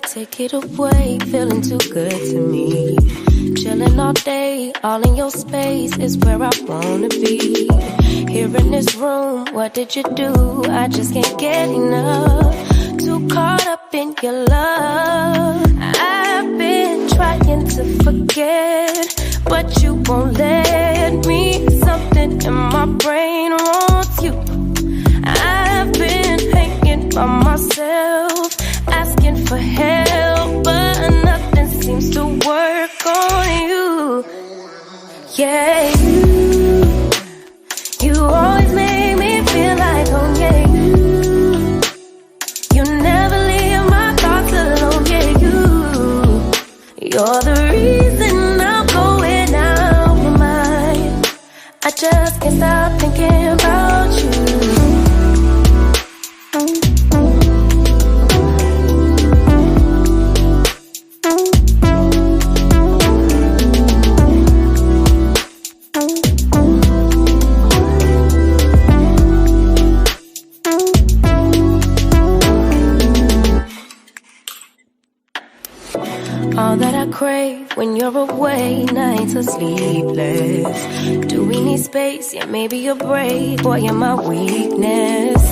take it away. Feeling too good to me. Chilling all day, all in your space is where I wanna be. Here in this room, what did you do? I just can't get enough. Too caught up in your love. I've been trying to forget, but you won't let me. Something in my brain wants you. I've been hanging by myself, asking for help, but nothing seems to work on you. Yeah, you always make me feel like home. Yeah, you never leave my thoughts alone. Yeah, you're the reason I'm going out my mind. I just can't stop thinking about you. All that I crave when you're away, nights are sleepless. Do we need space? Yeah, maybe a break. Boy, you're my weakness.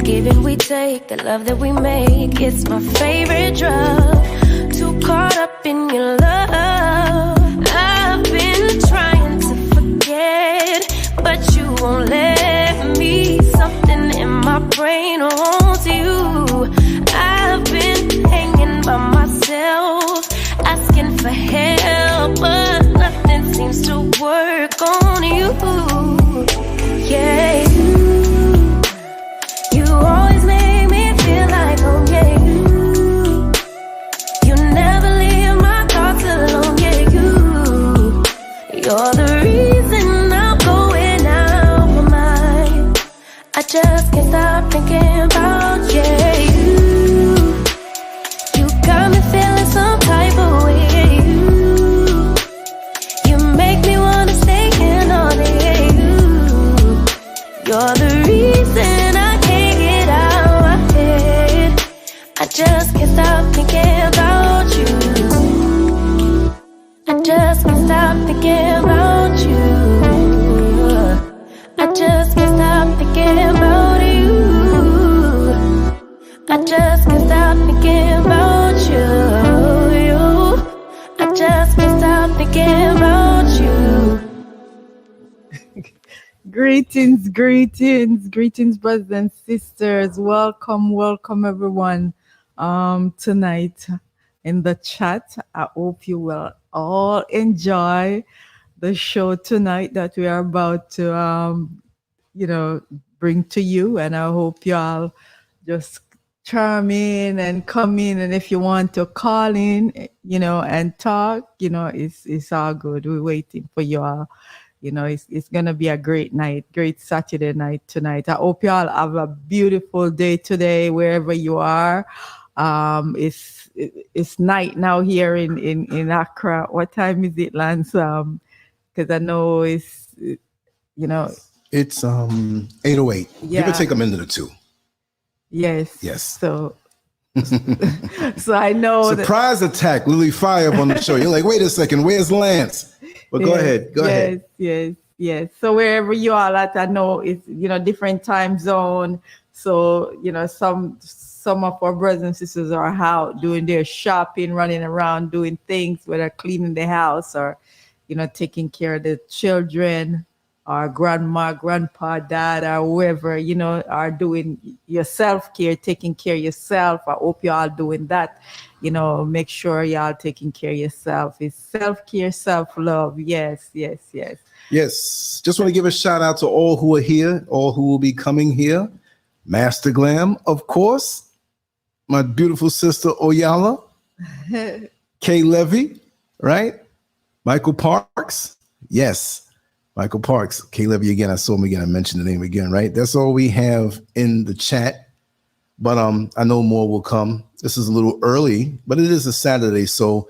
Give and we take, the love that we make, it's my favorite drug. Too caught up in your love. I've been trying to forget, but you won't let me. Something in my brain wants you. I've been hanging by myself, asking for help, but nothing seems to work on you. Yeah, you always make me feel like home. Yeah, you never leave my thoughts alone. Yeah, you're the reason I'm going out my mind. I just can't stop thinking about you. Got me feeling some type of way. You make me wanna stay in all day. You're the reason I can't get out my head. I just can't stop thinking about you. I just can't stop thinking about you. I just can't stop thinking about you. I just can't stop thinking about you. I just can't stop thinking about you. Greetings, greetings, greetings, brothers and sisters. Welcome, welcome everyone tonight in the chat. I hope you will all enjoy the show tonight that we are about to bring to you, and I hope you all just charm in and come in, and if you want to call in, and talk, it's all good. We're waiting for you all. It's gonna be a great night, great Saturday night tonight. I hope you all have a beautiful day today, wherever you are. It's night now here in Accra. What time is it, Lance? Because I know it's 8:08. Yeah. Give or take a minute or two. Yes. So I know. Surprise attack, Lily Fire up on the show. You're like, wait a second, where's Lance? But go ahead. Go ahead. Yes. So wherever you are at, I know it's different time zone. So some of our brothers and sisters are out doing their shopping, running around, doing things, whether cleaning the house or taking care of the children, or grandma, grandpa, dad, or whoever, are doing your self-care, taking care of yourself. I hope you all doing that. Make sure y'all taking care of yourself. It's self-care, self-love. Yes. Just want to give a shout out to all who are here, all who will be coming here. Master Glam, of course. My beautiful sister, Oyala. Kay Levy, right? Michael Parks. Yes. Michael Parks, Kay Levy again. I saw him again. I mentioned the name again, right? That's all we have in the chat. But I know more will come. This is a little early, but it is a Saturday, so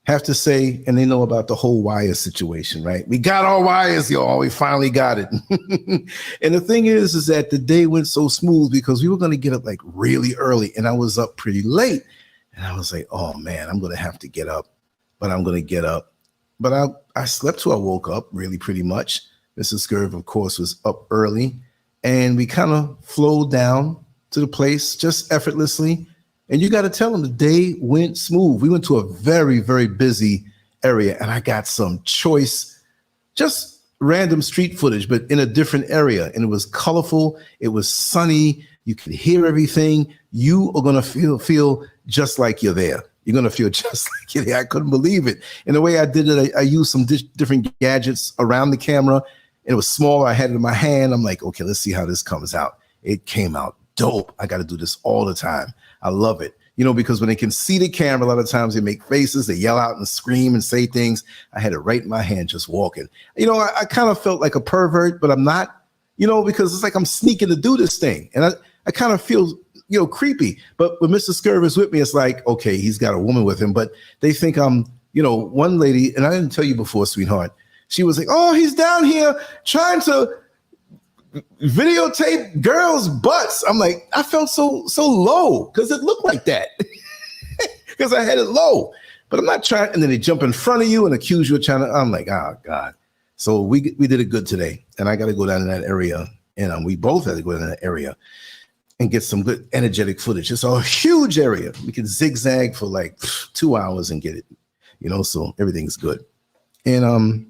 have to say, and they know about the whole wire situation, right? We got our wires, y'all. We finally got it. And the thing is that the day went so smooth because we were going to get up like really early, and I was up pretty late. And I was like, oh man, I'm going to have to get up, but I'm going to get up. But I slept till I woke up, really pretty much. Mrs. Scurv, of course, was up early, and we kind of flowed down to the place just effortlessly. And you got to tell them the day went smooth. We went to a very, very busy area, and I got some choice, just random street footage, but in a different area. And it was colorful. It was sunny. You could hear everything. You are going to feel just like you're there. You're going to feel just like you're there. I couldn't believe it. And the way I did it, I used some different gadgets around the camera. And it was small. I had it in my hand. I'm like, okay, let's see how this comes out. It came out dope. I got to do this all the time. I love it. You know, because when they can see the camera, a lot of times they make faces, they yell out and scream and say things. I had it right in my hand just walking. You know, I kind of felt like a pervert, but I'm not, you know, because it's like I'm sneaking to do this thing. And I kind of feel, you know, creepy. But when Mr. Scurv is with me, it's like, okay, he's got a woman with him. But they think I'm, you know, one lady, and I didn't tell you before, sweetheart, she was like, oh, he's down here trying to videotape girls' butts. I'm like, I felt so low because it looked like that because I had it low. But I'm not trying. And then they jump in front of you and accuse you of trying to. I'm like, oh God. So we did it good today, and I got to go down in that area, and we both had to go down in that area and get some good energetic footage. It's a huge area. We can zigzag for like 2 hours and get it, you know. So everything's good. And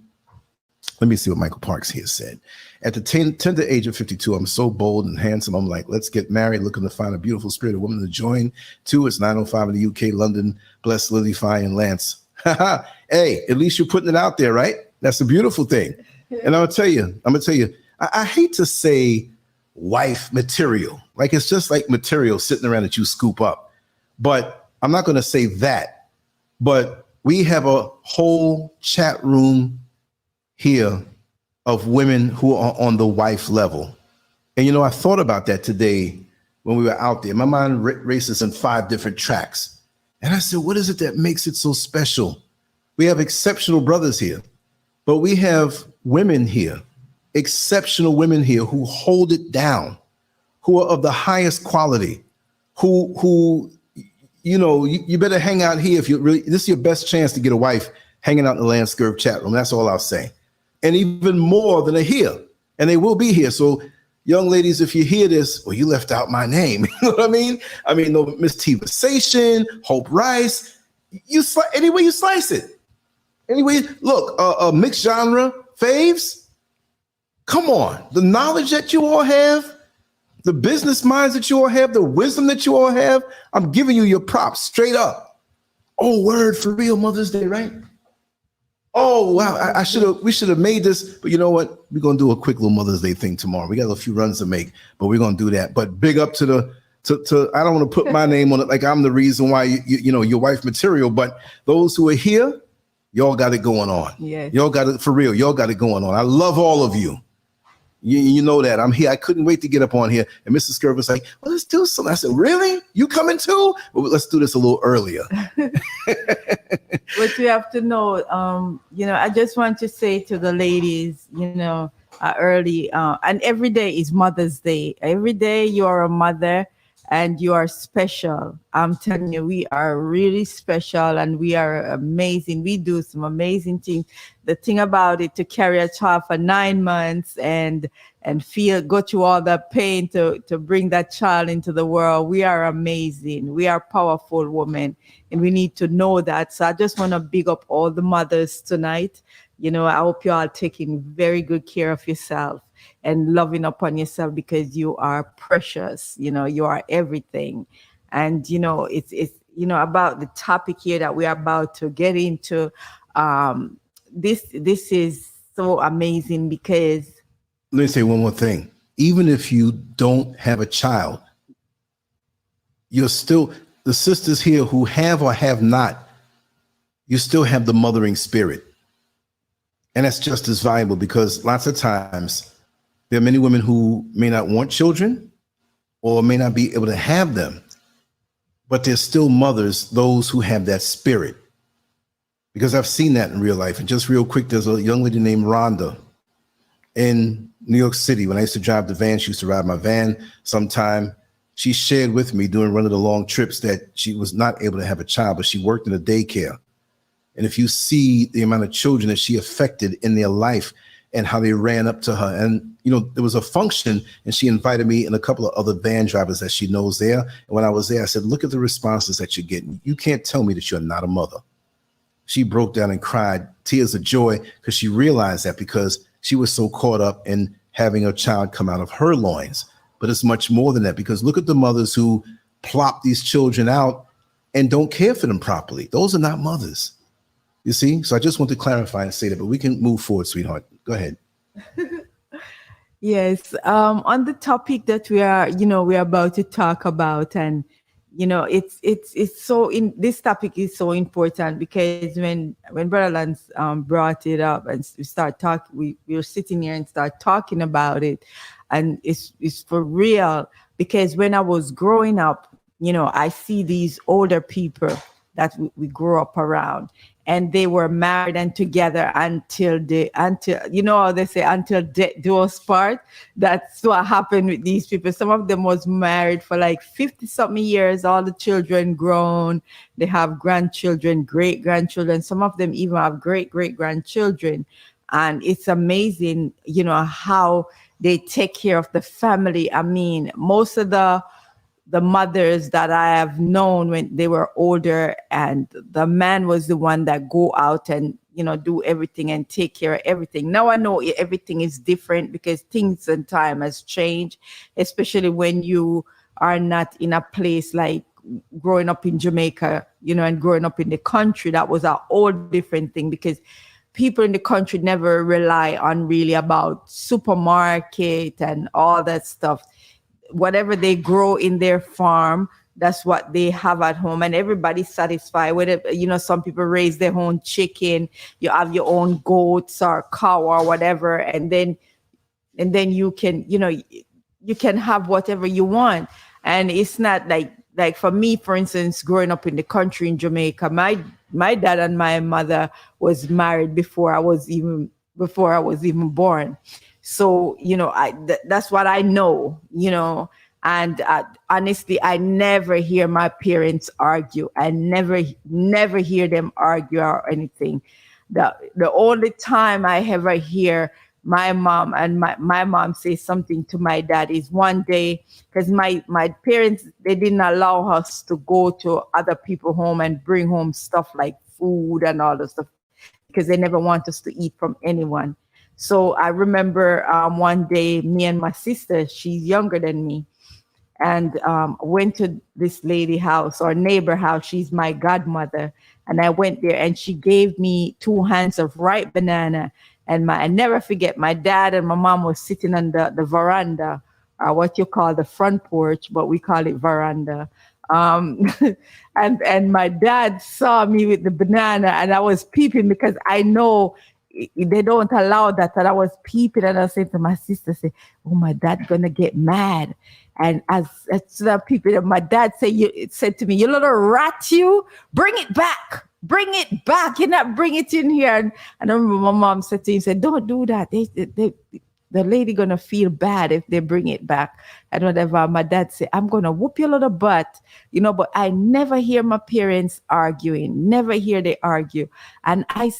let me see what Michael Parks here said. At the tender age of 52, I'm so bold and handsome. I'm like, let's get married, looking to find a beautiful spirited woman to join. Two, it's 9:05 in the UK, London. Bless Lily, Fi, and Lance. Hey, at least you're putting it out there, right? That's a beautiful thing. And I'm gonna tell you, I hate to say wife material. Like it's just like material sitting around that you scoop up. But I'm not gonna say that. But we have a whole chat room here of women who are on the wife level. And, you know, I thought about that today when we were out there. My mind races in 5 different tracks. And I said, what is it that makes it so special? We have exceptional brothers here, but we have women here, exceptional women here who hold it down, who are of the highest quality, who you know, you better hang out here if you really, this is your best chance to get a wife hanging out in the LanceScurv chat room. That's all I'll say. And even more than are here, and they will be here. So young ladies, if you hear this, well, you left out my name. You know what I mean? I mean, no, Miss Tivasation, Hope Rice, any way you slice it. Anyway, look, mixed genre faves. Come on, the knowledge that you all have, the business minds that you all have, the wisdom that you all have, I'm giving you your props straight up. Oh, word, for real, Mother's Day, right? Oh, wow, we should have made this, but you know what? We're going to do a quick little Mother's Day thing tomorrow. We got a few runs to make, but we're going to do that. But big up to I don't want to put my name on it like I'm the reason why, you know, your wife material, but those who are here, y'all got it going on. Yes. Y'all got it, for real, y'all got it going on. I love all of you. You know that. I'm here. I couldn't wait to get up on here. And Mrs. Scurv was like, well, let's do something. I said, really? You coming too? Well, let's do this a little earlier. What you have to know, you know, I just want to say to the ladies, you know, early, and every day is Mother's Day. Every day you are a mother and you are special. I'm telling you, we are really special and we are amazing. We do some amazing things. The thing about it, to carry a child for 9 months and go through all that pain to bring that child into the world, we are amazing. We are powerful women, and we need to know that. So I just want to big up all the mothers tonight. You know, I hope you are taking very good care of yourself and loving upon yourself, because you are precious. You know, you are everything. And, you know, it's you know, about the topic here that we are about to get into. This is so amazing, because let me say one more thing. Even if you don't have a child, you're still, the sisters here who have or have not, you still have the mothering spirit. And that's just as valuable, because lots of times there are many women who may not want children or may not be able to have them, but they're still mothers, those who have that spirit. Because I've seen that in real life. And just real quick, there's a young lady named Rhonda in New York City. When I used to drive the van, she used to ride my van sometime. she shared with me during one of the long trips that she was not able to have a child, but she worked in a daycare. And if you see the amount of children that she affected in their life and how they ran up to her, and there was a function, and she invited me and a couple of other van drivers that she knows there. And when I was there, I said, look at the responses that you're getting. You can't tell me that you're not a mother. She broke down and cried tears of joy because she realized that, because she was so caught up in having a child come out of her loins. But it's much more than that, because look at the mothers who plop these children out and don't care for them properly. Those are not mothers. You see? So I just want to clarify and say that, but we can move forward, sweetheart. Go ahead. Yes. On the topic that we're about to talk about, and it's so this topic is so important, because when Brother Lance brought it up and we start talking, we were sitting here and start talking about it, and it's for real, because when I was growing up, I see these older people that we grew up around, and they were married and together until how they say, until death do us part. That's what happened with these people. Some of them was married for like 50 something years, all the children grown, they have grandchildren, great grandchildren, some of them even have great grandchildren. And it's amazing, how they take care of the family. I mean, most of the mothers that I have known when they were older, and the man was the one that go out and, do everything and take care of everything. Now I know everything is different, because things and time has changed, especially when you are not in a place like growing up in Jamaica, and growing up in the country. That was a whole different thing, because people in the country never rely on really about supermarket and all that stuff. Whatever they grow in their farm, that's what they have at home, and everybody's satisfied with it. Some people raise their own chicken, you have your own goats or cow or whatever, and then you can, you can have whatever you want. And it's not like for me, for instance, growing up in the country in Jamaica, my dad and my mother was married before I was even born. So, that's what I know, and honestly, I never hear my parents argue. I never hear them argue or anything. The only time I ever hear my mom and my mom say something to my dad is one day, because my parents, they didn't allow us to go to other people's home and bring home stuff like food and all the stuff, because they never want us to eat from anyone. So I remember one day, me and my sister, she's younger than me, and went to this lady house or neighbor house. She's my godmother. And I went there, and she gave me 2 hands of ripe banana. And I never forget, my dad and my mom was sitting on the veranda, or what you call the front porch, but we call it veranda. And my dad saw me with the banana, and I was peeping, because I know they don't allow that. And I was peeping, and I said to my sister, "Say, oh, my dad's gonna get mad." And as the people, my dad said to me, "You little rat, you bring it back. Bring it back. You not bring it in here." And I remember my mom said to him, said, "Don't do that. The lady gonna feel bad if they bring it back." And whatever. My dad said, "I'm gonna whoop your little butt," but I never hear my parents arguing, never hear they argue. And I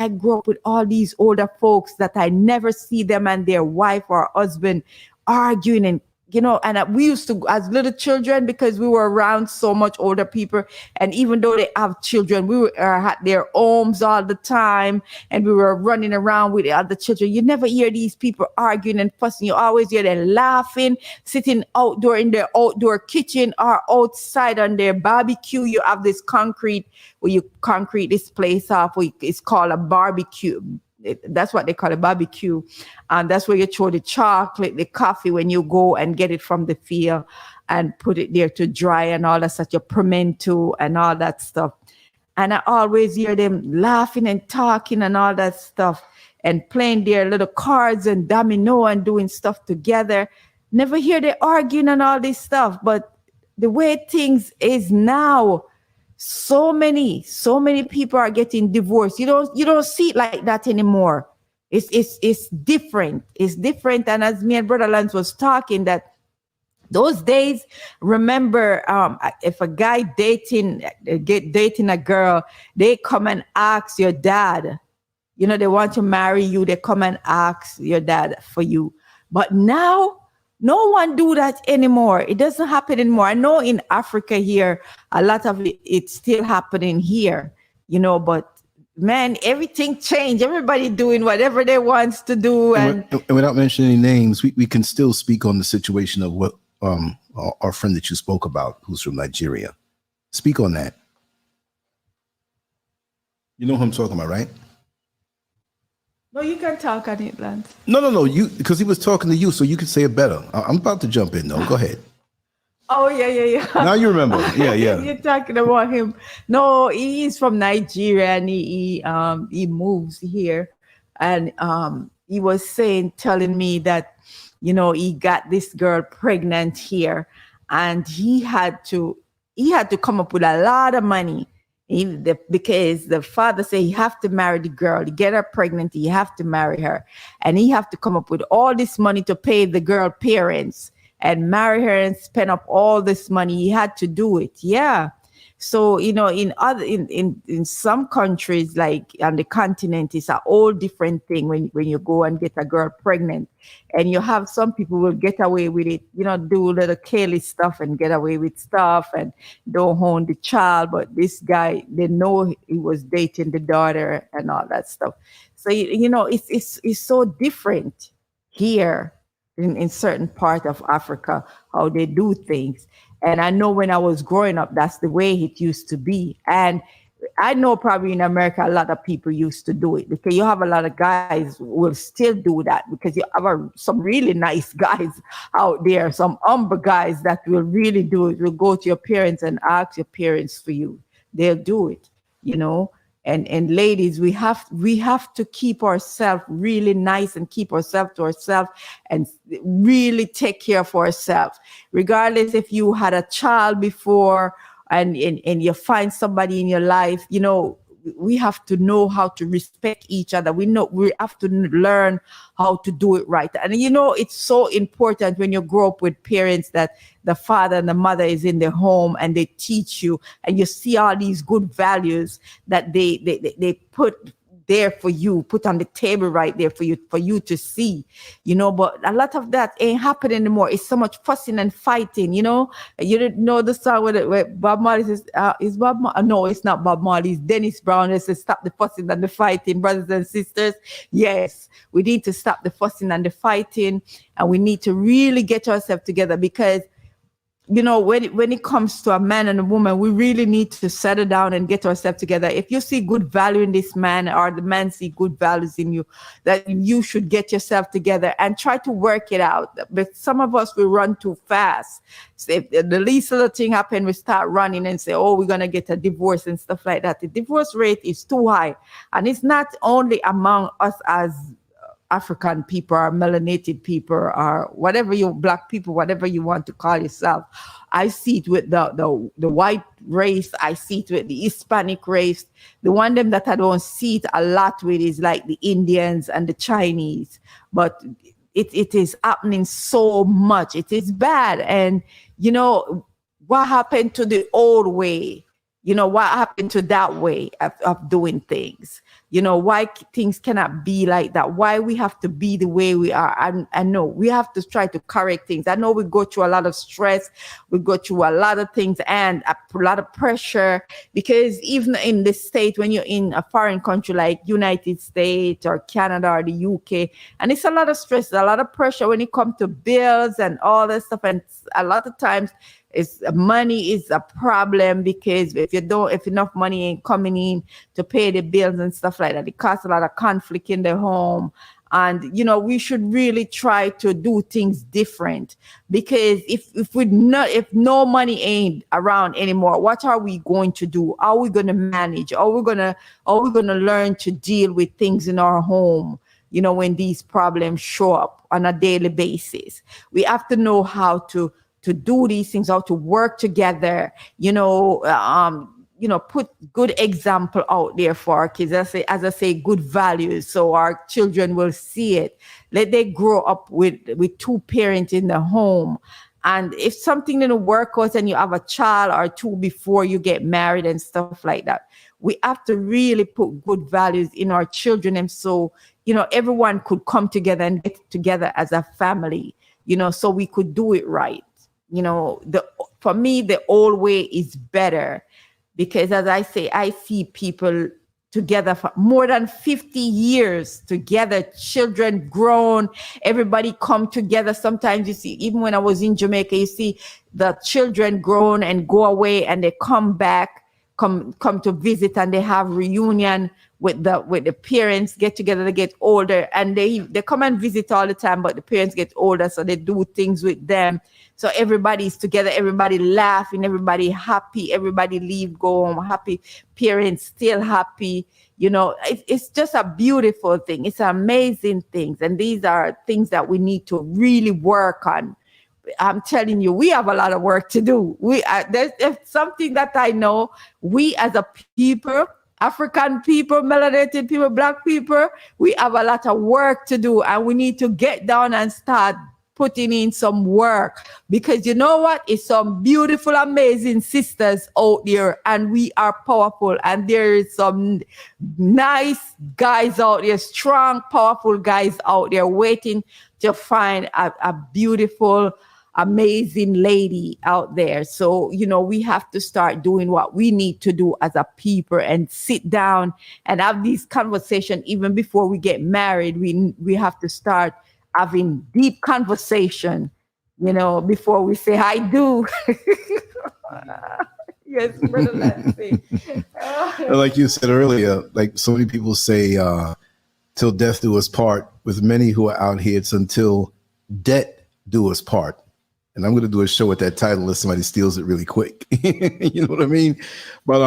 grew up with all these older folks that I never see them and their wife or husband arguing, and and we used to, as little children, because we were around so much older people, and even though they have children, we were at their homes all the time, and we were running around with the other children. You never hear these people arguing and fussing. You always hear them laughing, sitting outdoor in their outdoor kitchen or outside on their barbecue. You have this concrete, where you concrete this place off, it's called a barbecue. That's what they call a barbecue. And that's where you throw the chocolate, the coffee, when you go and get it from the field and put it there to dry and all that stuff, your pimento and all that stuff. And I always hear them laughing and talking and all that stuff, and playing their little cards and domino and doing stuff together. Never hear they arguing and all this stuff. But the way things is now, so many people are getting divorced. You don't see it like that anymore. It's different. It's different. And as me and Brother Lance was talking, that Those days, remember, if a guy dating a girl, they come and ask your dad. You know, they want to marry you. They come and ask your dad for you. But now, no one do that anymore. It doesn't happen anymore. I know in Africa here, a lot of it's still happening here. You know, but man, everything changed. Everybody doing whatever they wants to do, and without mentioning any names, we can still speak on the situation of what our friend that you spoke about, who's from Nigeria. Speak on that. You know who I'm talking about, right? No, you can talk on it, Lance. No. You, because he was talking to you, so you can say it better. I'm about to jump in, though. Go ahead. Oh, yeah. Now you remember. Yeah. You're talking about him. No, he is from Nigeria, and he moves here. And he was telling me that, you know, he got this girl pregnant here, and he had to come up with a lot of money. Because the father said he have to marry the girl, to get her pregnant, he have to marry her. And he have to come up with all this money to pay the girl parents and marry her and spend up all this money. He had to do it. Yeah. So, you know, in some countries, like on the continent, it's a whole different thing when you go and get a girl pregnant. And you have some people will get away with it, you know, do little careless stuff and get away with stuff and don't own the child. But this guy, they know he was dating the daughter and all that stuff. So, you know, it's so different here in certain part of Africa, how they do things. And I know when I was growing up, that's the way it used to be. And I know probably in America, a lot of people used to do it, because you have a lot of guys who will still do that, because you have some really nice guys out there, some humble guys that will really do it, will go to your parents and ask your parents for you. They'll do it, you know. And ladies, we have to keep ourselves really nice and keep ourselves to ourselves and really take care of ourselves. Regardless if you had a child before and you find somebody in your life, you know, we have to know how to respect each other. We have to learn how to do it right. And you know, it's so important when you grow up with parents that the father and the mother is in the home and they teach you, and you see all these good values that they put there for you, put on the table right there for you to see, you know. But a lot of that ain't happening anymore. It's so much fussing and fighting, you know. You didn't know the song where Bob Marley says, no, it's not Bob Marley, it's Dennis Brown. It says, stop the fussing and the fighting, brothers and sisters. Yes, we need to stop the fussing and the fighting, and we need to really get ourselves together, because you know, when it comes to a man and a woman, we really need to settle down and get ourselves together. If you see good value in this man, or the man see good values in you, that you should get yourself together and try to work it out. But some of us will run too fast. So if the least little thing happen, we start running and say, oh, we're going to get a divorce and stuff like that. The divorce rate is too high. And it's not only among us as African people or melanated people or whatever black people, whatever you want to call yourself. I see it with the white race. I see it with the Hispanic race. The one them that I don't see it a lot with is like the Indians and the Chinese. But it is happening so much. It is bad. And, you know, what happened to the old way? You know, what happened to that way of doing things? You know, why things cannot be like that? Why we have to be the way we are? I know we have to try to correct things. I know we go through a lot of stress. We go through a lot of things and a lot of pressure, because even in the state, when you're in a foreign country like United States or Canada or the UK, and it's a lot of stress, a lot of pressure when it comes to bills and all that stuff. And a lot of times, money is a problem, because if enough money ain't coming in to pay the bills and stuff like that, it causes a lot of conflict in the home. And you know, we should really try to do things different, because if no money ain't around anymore, what are we going to do? How are we going to manage? Are we going to learn to deal with things in our home? You know, when these problems show up on a daily basis, we have to know how to do these things, how to work together, put good example out there for our kids. As I say, good values, so our children will see it. Let they grow up with two parents in the home, And if something didn't work out and you have a child or two before you get married and stuff like that, we have to really put good values in our children. And so, everyone could come together and get together as a family, so we could do it right. For me, the old way is better because, as I say, I see people together for more than 50 years together, children grown, everybody come together. Sometimes you see, even when I was in Jamaica, you see the children grown and go away and they come back, come to visit, and they have reunion with the parents, get together, they get older, and they come and visit all the time, but the parents get older, so they do things with them. So everybody's together, everybody laughing, everybody happy, everybody leave, go home happy, parents still happy. It's just a beautiful thing. It's an amazing thing. And these are things that we need to really work on. I'm telling you, we have a lot of work to do. There's something that I know, we as a people, African people, melanated people, Black people, we have a lot of work to do, and we need to get down and start putting in some work, because you know what? It's some beautiful, amazing sisters out there, and we are powerful, and there is some nice guys out there, strong, powerful guys out there waiting to find a beautiful, amazing lady out there. So, we have to start doing what we need to do as a people and sit down and have these conversations. Even before we get married, we have to start having deep conversation, before we say, I do. Yes, Brother Lancey. Like you said earlier, like so many people say, till death do us part. With many who are out here, it's until debt do us part. And I'm going to do a show with that title if somebody steals it really quick. You know what I mean? But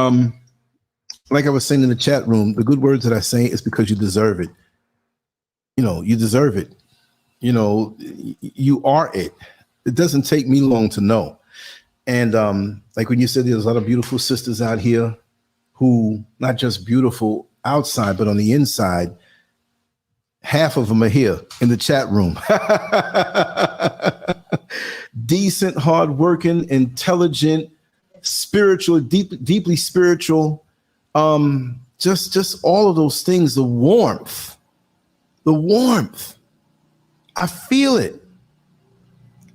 like I was saying in the chat room, the good words that I say is because you deserve it. You deserve it. You are it. It doesn't take me long to know. And like when you said, there's a lot of beautiful sisters out here who not just beautiful outside, but on the inside, half of them are here in the chat room. Decent, hardworking, intelligent, spiritual, deeply spiritual. Just all of those things, the warmth. I feel it.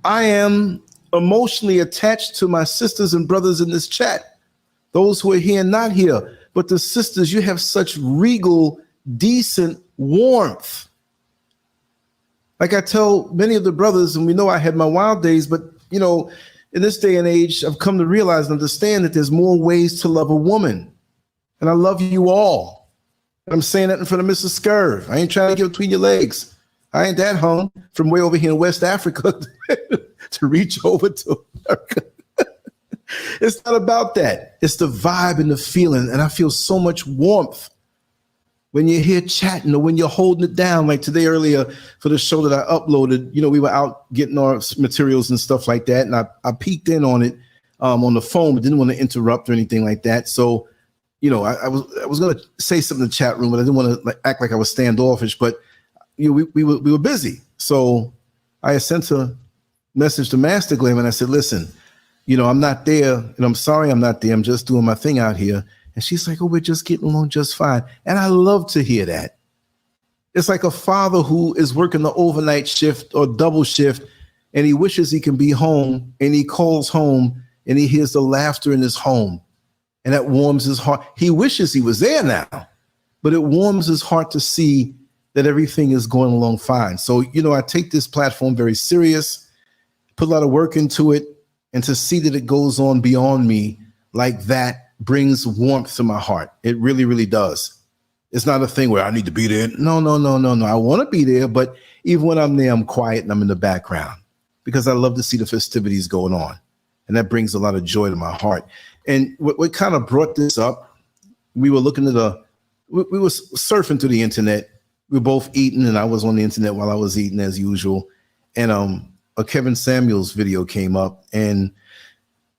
I am emotionally attached to my sisters and brothers in this chat, those who are here and not here. But the sisters, you have such regal, decent warmth. Like I tell many of the brothers, and we know I had my wild days, but in this day and age, I've come to realize and understand that there's more ways to love a woman. And I love you all. And I'm saying that in front of Mrs. Scurv. I ain't trying to get between your legs. I ain't that hung from way over here in West Africa to reach over to America. It's not about that. It's the vibe and the feeling. And I feel so much warmth when you're here chatting or when you're holding it down. Like today earlier for the show that I uploaded, we were out getting our materials and stuff like that. And I peeked in on it on the phone, but didn't want to interrupt or anything like that. So, I was going to say something in the chat room, but I didn't want to act like I was standoffish. But we were busy. So I sent a message to Master Glam and I said, listen, I'm not there and I'm sorry I'm not there. I'm just doing my thing out here. And she's like, oh, we're just getting along just fine. And I love to hear that. It's like a father who is working the overnight shift or double shift and he wishes he can be home and he calls home and he hears the laughter in his home and that warms his heart. He wishes he was there now, but it warms his heart to see that everything is going along fine. So, I take this platform very serious, put a lot of work into it, and to see that it goes on beyond me like that brings warmth to my heart. It really, really does. It's not a thing where I need to be there. No. I want to be there, but even when I'm there, I'm quiet and I'm in the background because I love to see the festivities going on. And that brings a lot of joy to my heart. And what kind of brought this up, we were looking at we were surfing through the internet. We were both eating, and I was on the internet while I was eating as usual. And a Kevin Samuels video came up, and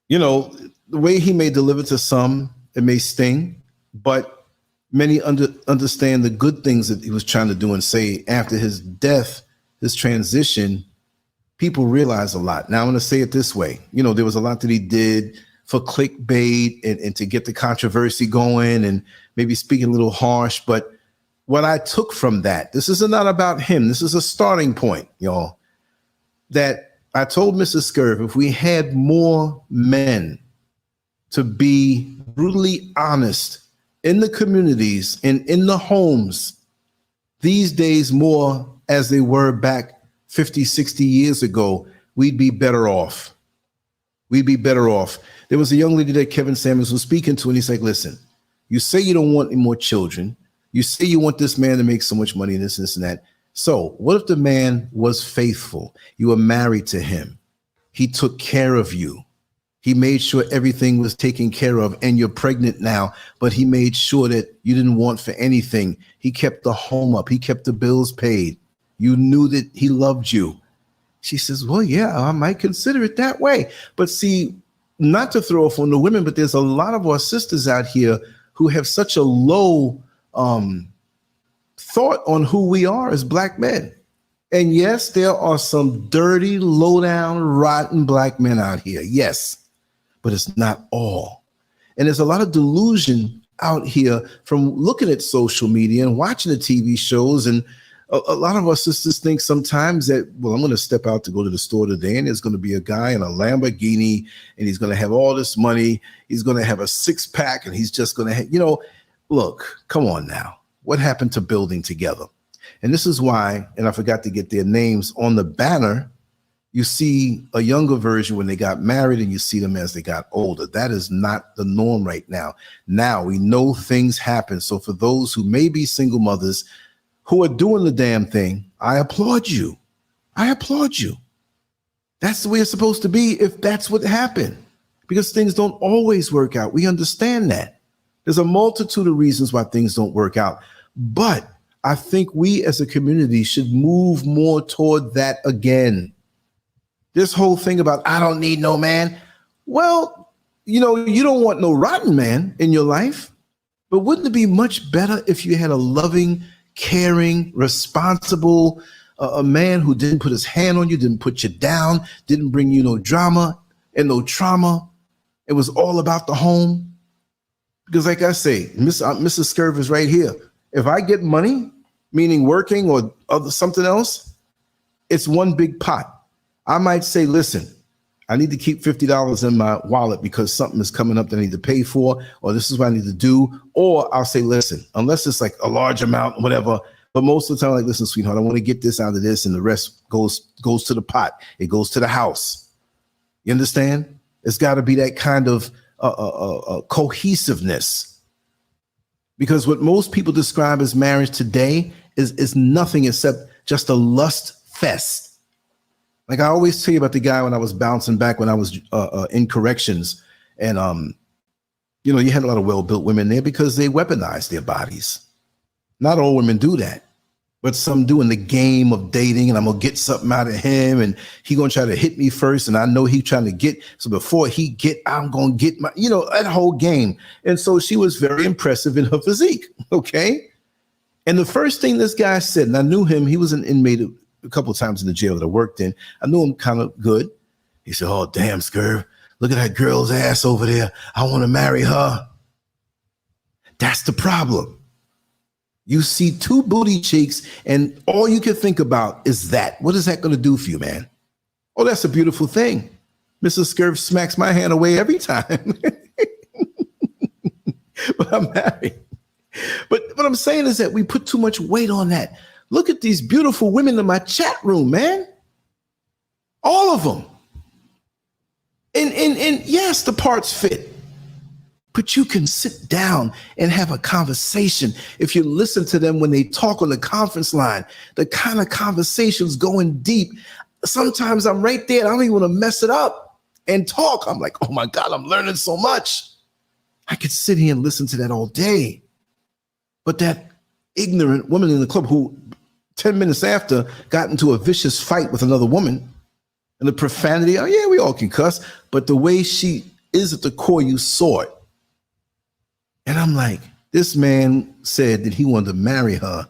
the way he may deliver to some, it may sting, but many understand the good things that he was trying to do and say after his death, his transition. people realize a lot. Now I'm going to say it this way. You know, there was a lot that he did for clickbait and to get the controversy going and maybe speaking a little harsh. But what I took from that, this is not about him. This is a starting point, y'all, that I told Mrs. Scurv, if we had more men to be brutally honest in the communities and in the homes these days more as they were back 50, 60 years ago, we'd be better off. We'd be better off. There was a young lady that Kevin Samuels was speaking to, and he's like, listen, you say you don't want any more children. You say you want this man to make so much money and this and that. So what if the man was faithful? You were married to him. He took care of you. He made sure everything was taken care of, and you're pregnant now, but he made sure that you didn't want for anything. He kept the home up. He kept the bills paid. You knew that he loved you. She says, well, yeah, I might consider it that way. But see, not to throw off on the women, but there's a lot of our sisters out here who have such a low thought on who we are as black men. And yes, there are some dirty, low-down, rotten black men out here. Yes, but it's not all. And there's a lot of delusion out here from looking at social media and watching the TV shows. And a lot of our sisters think sometimes that, well, I'm going to step out to go to the store today, and there's going to be a guy in a Lamborghini, and he's going to have all this money. He's going to have a six-pack, and he's just going to have, look, come on now. What happened to building together? And this is why, and I forgot to get their names, on the banner, you see a younger version when they got married, and you see them as they got older. That is not the norm right now. Now we know things happen. So for those who may be single mothers who are doing the damn thing, I applaud you. I applaud you. That's the way it's supposed to be if that's what happened, because things don't always work out. We understand that. There's a multitude of reasons why things don't work out. But I think we as a community should move more toward that again. This whole thing about, I don't need no man. Well, you don't want no rotten man in your life, but wouldn't it be much better if you had a loving, caring, responsible, a man who didn't put his hand on you, didn't put you down, didn't bring you no drama and no trauma. It was all about the home. Because like I say, Mrs. Scurv is right here. If I get money, meaning working or something else, it's one big pot. I might say, listen, I need to keep $50 in my wallet because something is coming up that I need to pay for, or this is what I need to do. Or I'll say, listen, unless it's like a large amount, whatever. But most of the time, like, listen, sweetheart, I want to get this out of this, and the rest goes to the pot. It goes to the house. You understand? It's got to be that kind of cohesiveness. Because what most people describe as marriage today is nothing except just a lust fest. Like I always tell you about the guy when I was bouncing back when I was in corrections, and you had a lot of well-built women there because they weaponized their bodies. Not all women do that, but some do in the game of dating, and I'm gonna get something out of him, and he gonna try to hit me first, and I know he trying to get, so before he get, I'm gonna get my, that whole game. And so she was very impressive in her physique, okay? And the first thing this guy said, and I knew him, he was an inmate a couple of times in the jail that I worked in. I knew him kind of good. He said, oh, damn, Scurv, look at that girl's ass over there. I want to marry her. That's the problem. You see two booty cheeks, and all you can think about is that. What is that going to do for you, man? Oh, that's a beautiful thing. Mrs. Scurv smacks my hand away every time. But I'm married. But what I'm saying is that we put too much weight on that. Look at these beautiful women in my chat room, man. All of them. And yes, the parts fit. But you can sit down and have a conversation. If you listen to them when they talk on the conference line, the kind of conversations going deep. Sometimes I'm right there and I don't even want to mess it up and talk. I'm like, oh my God, I'm learning so much. I could sit here and listen to that all day. But that ignorant woman in the club who 10 minutes after got into a vicious fight with another woman, and the profanity, oh yeah, we all can cuss, but the way she is at the core, you saw it. And I'm like, this man said that he wanted to marry her.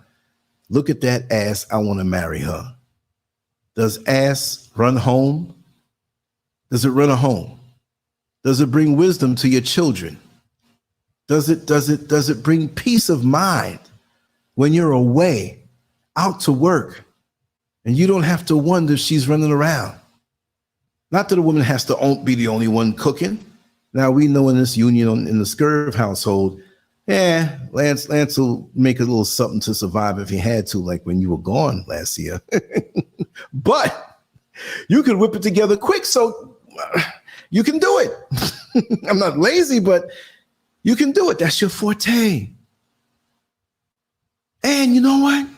Look at that ass, I want to marry her. Does ass run home? Does it run a home? Does it bring wisdom to your children? Does it bring peace of mind when you're away, out to work, and you don't have to wonder if she's running around? Not that a woman has to be the only one cooking. Now, we know in this union, in the Scurv household, Lance will make a little something to survive if he had to, like when you were gone last year. But you can whip it together quick, so you can do it. I'm not lazy, but you can do it. That's your forte. And you know what?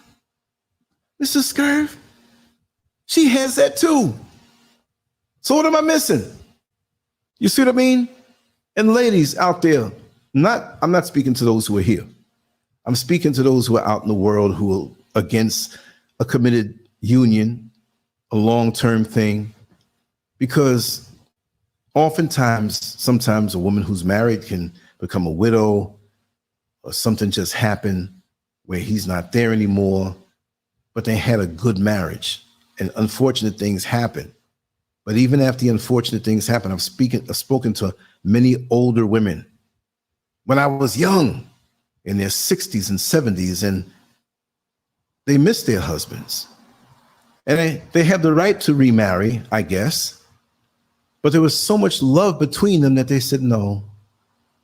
Mrs. Scurv, she has that too. So what am I missing? You see what I mean? And ladies out there, I'm not speaking to those who are here. I'm speaking to those who are out in the world who are against a committed union, a long-term thing, because sometimes a woman who's married can become a widow, or something just happened where he's not there anymore, but they had a good marriage and unfortunate things happen. But even after the unfortunate things happen, I've spoken to many older women when I was young, in their 60s and 70s, and they missed their husbands. And they had the right to remarry, I guess, but there was so much love between them that they said, no,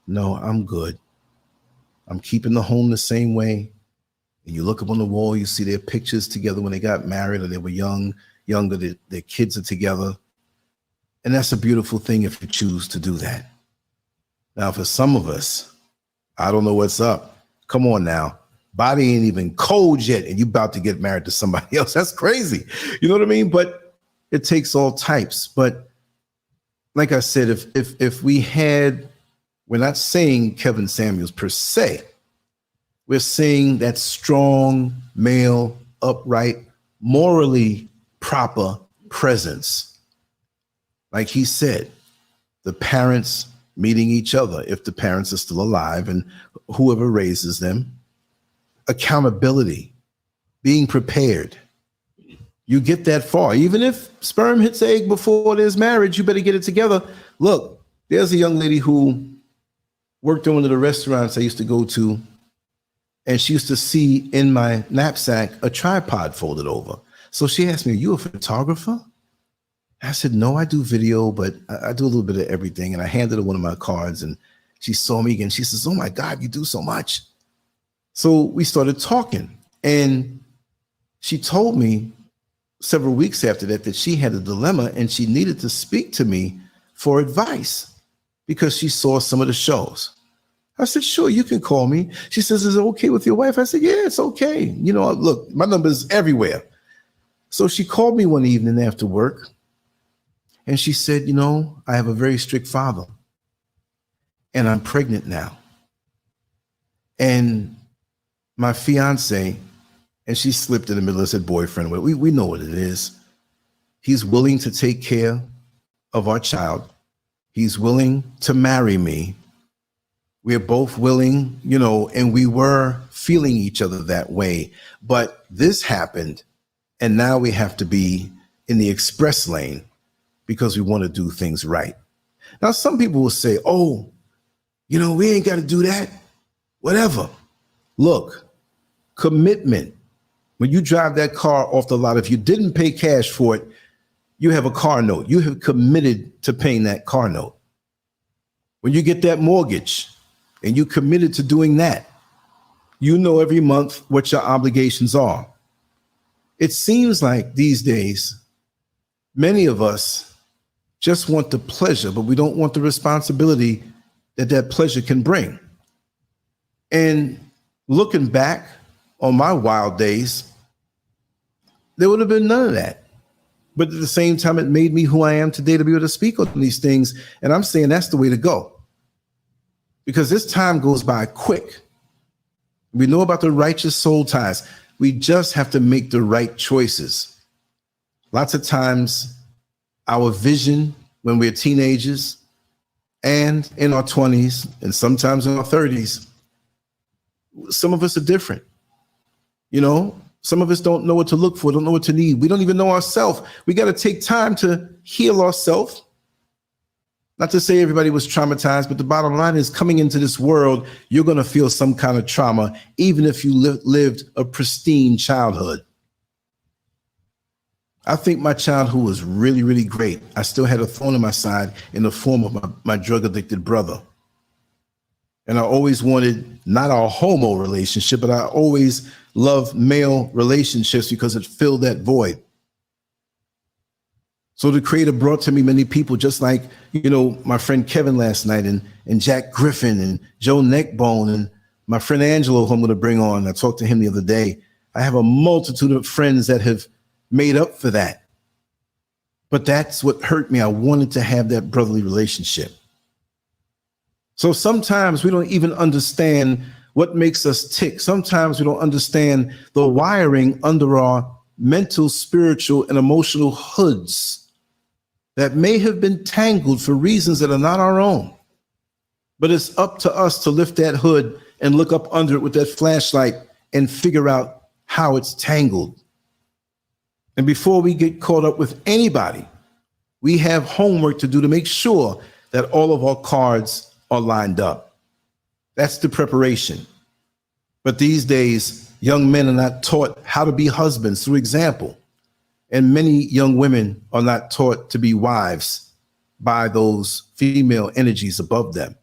I'm good. I'm keeping the home the same way. And you look up on the wall, you see their pictures together when they got married or they were younger, their kids are together. And that's a beautiful thing if you choose to do that. Now, for some of us, I don't know what's up. Come on now. Body ain't even cold yet, and you about to get married to somebody else. That's crazy. You know what I mean? But it takes all types. But like I said, if we're not saying Kevin Samuels per se. We're saying that strong, male, upright, morally proper presence. Like he said, the parents meeting each other, if the parents are still alive and whoever raises them, accountability, being prepared. You get that far. Even if sperm hits egg before there's marriage, you better get it together. Look, there's a young lady who worked in one of the restaurants I used to go to, and she used to see in my knapsack a tripod folded over. So she asked me, "Are you a photographer?" I said, "No, I do video, but I do a little bit of everything." And I handed her one of my cards, and she saw me again. She says, "Oh my God, you do so much." So we started talking, and she told me several weeks after that she had a dilemma and she needed to speak to me for advice because she saw some of the shows. I said, "Sure, you can call me." She says, "Is it okay with your wife?" I said, "Yeah, it's okay. You know, look, my number's everywhere." So she called me one evening after work, and she said, "You know, I have a very strict father, and I'm pregnant now. And my fiance," and she slipped in the middle and said boyfriend, we know what it is. "He's willing to take care of our child. He's willing to marry me. We're both willing, you know, and we were feeling each other that way. But this happened, and now we have to be in the express lane because we want to do things right." Now, some people will say, "Oh, you know, we ain't got to do that. Whatever." Look, commitment. When you drive that car off the lot, if you didn't pay cash for it, you have a car note. You have committed to paying that car note. When you get that mortgage and you committed to doing that, you know every month what your obligations are. It seems like these days, many of us just want the pleasure, but we don't want the responsibility that pleasure can bring. And looking back on my wild days, there would have been none of that. But at the same time, it made me who I am today to be able to speak on these things. And I'm saying that's the way to go. Because this time goes by quick. We know about the righteous soul ties. We just have to make the right choices. Lots of times, our vision when we're teenagers and in our 20s and sometimes in our 30s, some of us are different. You know, Some of us don't know what to look for, don't know what to need. We don't even know ourselves. We got to take time to heal ourselves. Not to say everybody was traumatized, but the bottom line is coming into this world, you're going to feel some kind of trauma, even if you lived a pristine childhood. I think my childhood was really, really great. I still had a thorn in my side in the form of my drug-addicted brother. And I always wanted not a homo relationship, but I always loved male relationships because it filled that void. So the Creator brought to me many people, just like, you know, my friend Kevin last night, and Jack Griffin and Joe Neckbone, and my friend Angelo, who I'm going to bring on. I talked to him the other day. I have a multitude of friends that have made up for that. But that's what hurt me. I wanted to have that brotherly relationship. So sometimes we don't even understand what makes us tick. Sometimes we don't understand the wiring under our mental, spiritual, and emotional hoods that may have been tangled for reasons that are not our own. But it's up to us to lift that hood and look up under it with that flashlight and figure out how it's tangled. And before we get caught up with anybody, we have homework to do to make sure that all of our cards are lined up. That's the preparation. But these days, young men are not taught how to be husbands through example. And many young women are not taught to be wives by those female energies above them.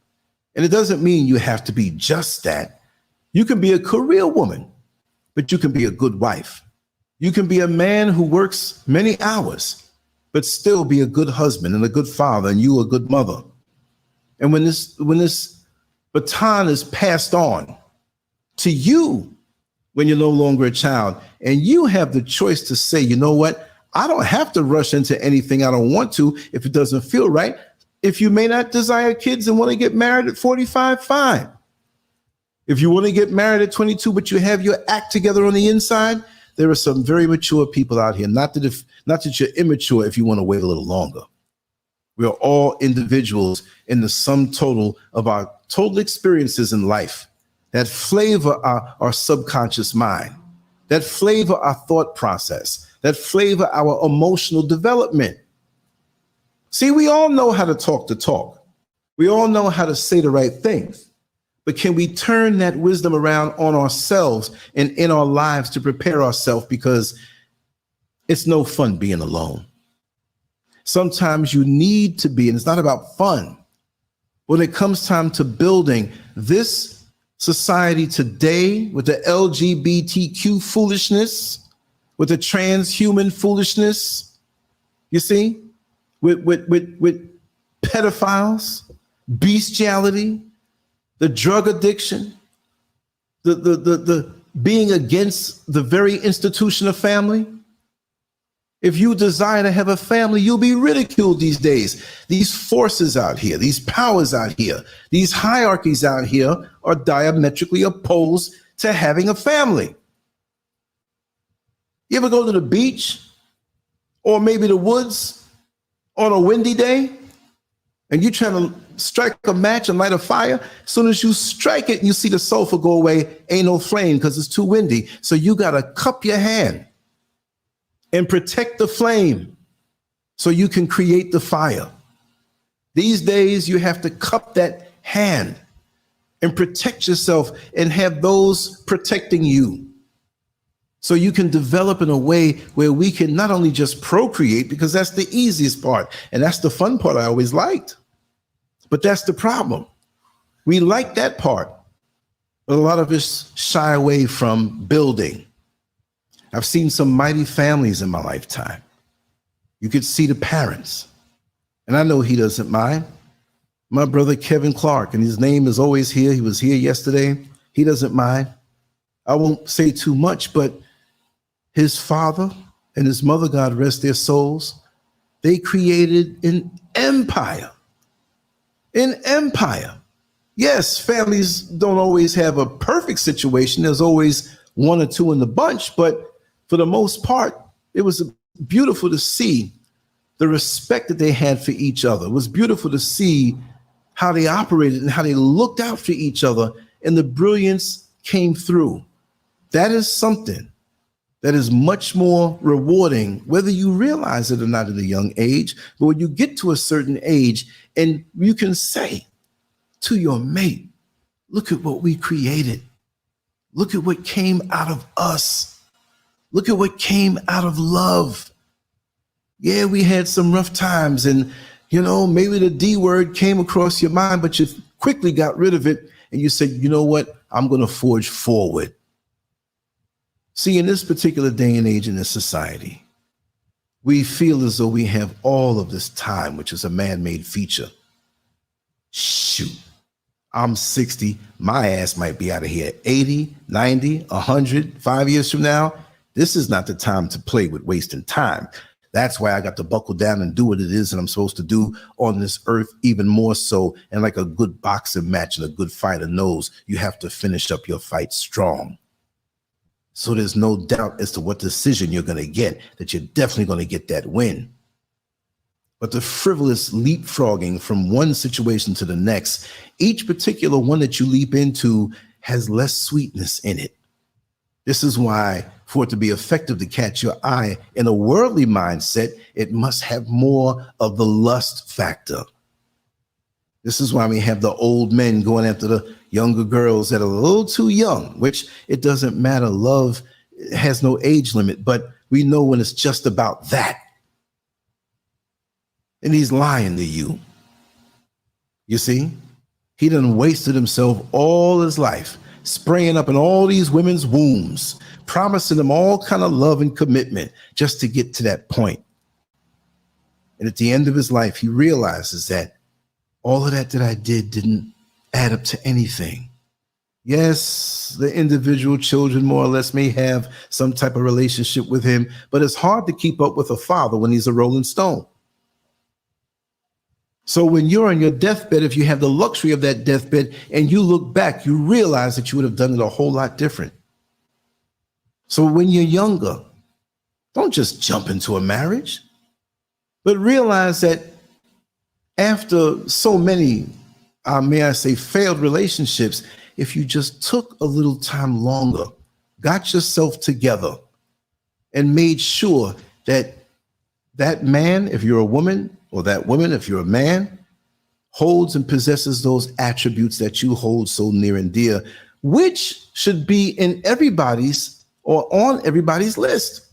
And it doesn't mean you have to be just that. You can be a career woman, but you can be a good wife. You can be a man who works many hours, but still be a good husband and a good father, and you a good mother. And when this baton is passed on to you, when you're no longer a child, and you have the choice to say, you know what, I don't have to rush into anything I don't want to if it doesn't feel right. If you may not desire kids and want to get married at 45, fine. If you want to get married at 22, but you have your act together on the inside, there are some very mature people out here. Not that you're immature if you want to wait a little longer. We are all individuals in the sum total of our total experiences in life that flavor our subconscious mind, that flavor our thought process, that flavor our emotional development. See, we all know how to talk the talk. We all know how to say the right things. But can we turn that wisdom around on ourselves and in our lives to prepare ourselves? Because it's no fun being alone. Sometimes you need to be, and it's not about fun. When it comes time to building this society today with the LGBTQ foolishness, with the transhuman foolishness, you see, with pedophiles, bestiality, the drug addiction, the being against the very institution of family. If you desire to have a family, you'll be ridiculed these days. These forces out here, these powers out here, these hierarchies out here are diametrically opposed to having a family. You ever go to the beach or maybe the woods on a windy day and you're trying to strike a match and light a fire? As soon as you strike it and you see the sulfur go away, ain't no flame because it's too windy. So you got to cup your hand and protect the flame so you can create the fire. These days, you have to cup that hand and protect yourself and have those protecting you so you can develop in a way where we can not only just procreate, because that's the easiest part, and that's the fun part I always liked. But that's the problem. We like that part, but a lot of us shy away from building. I've seen some mighty families in my lifetime. You could see the parents, and I know he doesn't mind. My brother, Kevin Clark, and his name is always here. He was here yesterday. He doesn't mind. I won't say too much, but his father and his mother, God rest their souls, they created an empire. An empire. Yes, families don't always have a perfect situation. There's always one or two in the bunch, but for the most part, it was beautiful to see the respect that they had for each other. It was beautiful to see how they operated and how they looked out for each other, and the brilliance came through. That is something that is much more rewarding, whether you realize it or not at a young age. But when you get to a certain age and you can say to your mate, look at what we created. Look at what came out of us. Look at what came out of love. Yeah, we had some rough times and, maybe the D word came across your mind, but you quickly got rid of it and you said, you know what? I'm going to forge forward. See, in this particular day and age in this society, we feel as though we have all of this time, which is a man-made feature. Shoot, I'm 60. My ass might be out of here 80, 90, 100, 5 years from now. This is not the time to play with wasting time. That's why I got to buckle down and do what it is that I'm supposed to do on this earth, even more so. And like a good boxing match and a good fighter knows, you have to finish up your fight strong. So there's no doubt as to what decision you're going to get, that you're definitely going to get that win. But the frivolous leapfrogging from one situation to the next, each particular one that you leap into has less sweetness in it. This is why, for it to be effective to catch your eye in a worldly mindset, it must have more of the lust factor. This is why we have the old men going after the younger girls that are a little too young, which it doesn't matter. Love has no age limit, but we know when it's just about that. And he's lying to you. You see, he done wasted himself all his life, spraying up in all these women's wombs, promising them all kind of love and commitment just to get to that point. And at the end of his life, he realizes that all of that I did didn't add up to anything. Yes, the individual children more or less may have some type of relationship with him, but it's hard to keep up with a father when he's a rolling stone. So when you're on your deathbed, if you have the luxury of that deathbed and you look back, you realize that you would have done it a whole lot different. So when you're younger, don't just jump into a marriage, but realize that after so many, may I say, failed relationships, if you just took a little time longer, got yourself together, and made sure that that man, if you're a woman, or that woman, if you're a man, holds and possesses those attributes that you hold so near and dear, which should be in everybody's or on everybody's list.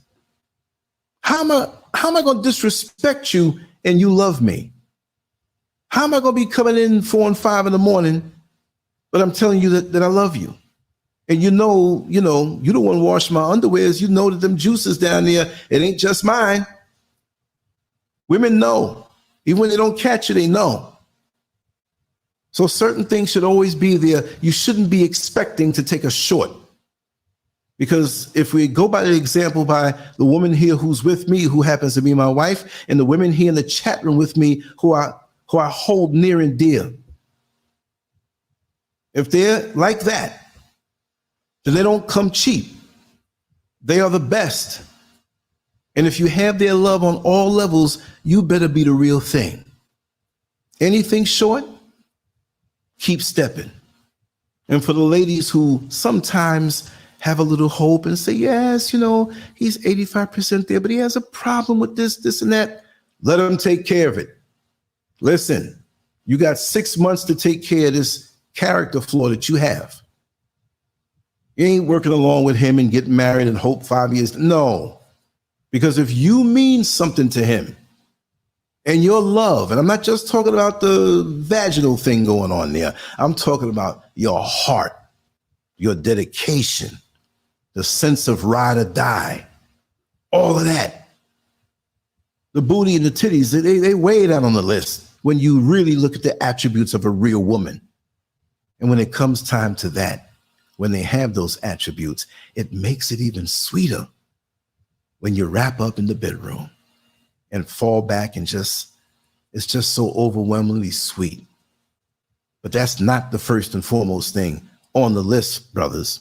How am I going to disrespect you and you love me? How am I going to be coming in 4 and 5 in the morning, but I'm telling you that I love you? And you don't want to wash my underwears. You know that them juices down there, it ain't just mine. Women know. Even when they don't catch it, they know. So certain things should always be there. You shouldn't be expecting to take a short. Because if we go by the example by the woman here who's with me, who happens to be my wife, and the women here in the chat room with me who I hold near and dear. If they're like that, then they don't come cheap. They are the best. And if you have their love on all levels, you better be the real thing. Anything short, keep stepping. And for the ladies who sometimes have a little hope and say, yes, he's 85% there, but he has a problem with this and that, let him take care of it. Listen, you got 6 months to take care of this character flaw that you have. You ain't working along with him and getting married and hope 5 years. No, because if you mean something to him and your love, and I'm not just talking about the vaginal thing going on there, I'm talking about your heart, your dedication, the sense of ride or die, all of that. The booty and the titties, they weigh that on the list when you really look at the attributes of a real woman. And when it comes time to that, when they have those attributes, it makes it even sweeter when you wrap up in the bedroom and fall back and it's just so overwhelmingly sweet. But that's not the first and foremost thing on the list, brothers,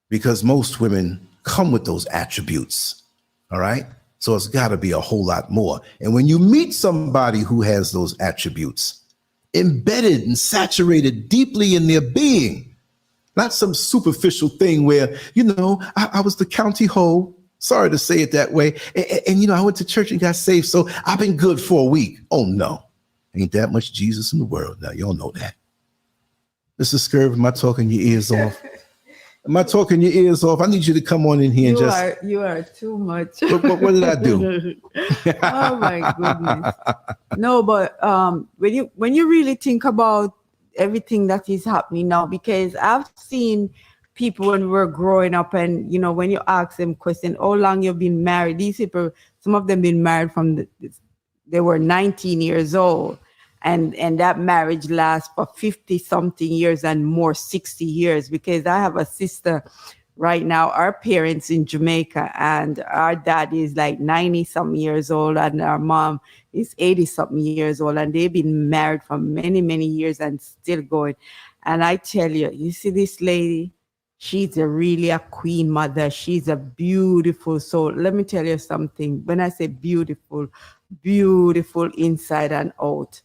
because most women come with those attributes, all right? So it's got to be a whole lot more. And when you meet somebody who has those attributes embedded and saturated deeply in their being, not some superficial thing where, I was the county hoe, Sorry to say it that way. And you know, I went to church and got saved, so I've been good for a week. Oh no, ain't that much Jesus in the world. Now y'all know that. Mr. Scurv, am I talking your ears off? Am I talking your ears off? I need you to come on in here and you are too much. What did I do? Oh my goodness. No, but when you really think about everything that is happening now, because I've seen people when we were growing up, and you know, when you ask them question, how long you've been married, these people, some of them been married from they were 19 years old, and that marriage lasts for 50 something years and more, 60 years. Because I have a sister right now, our parents in Jamaica, and our dad is like 90 something years old, and our mom is 80 something years old, and they've been married for many, many years and still going. And I tell you, you see this lady, she's really a queen mother. She's a beautiful soul. Let me tell you something. When I say beautiful, beautiful inside and out.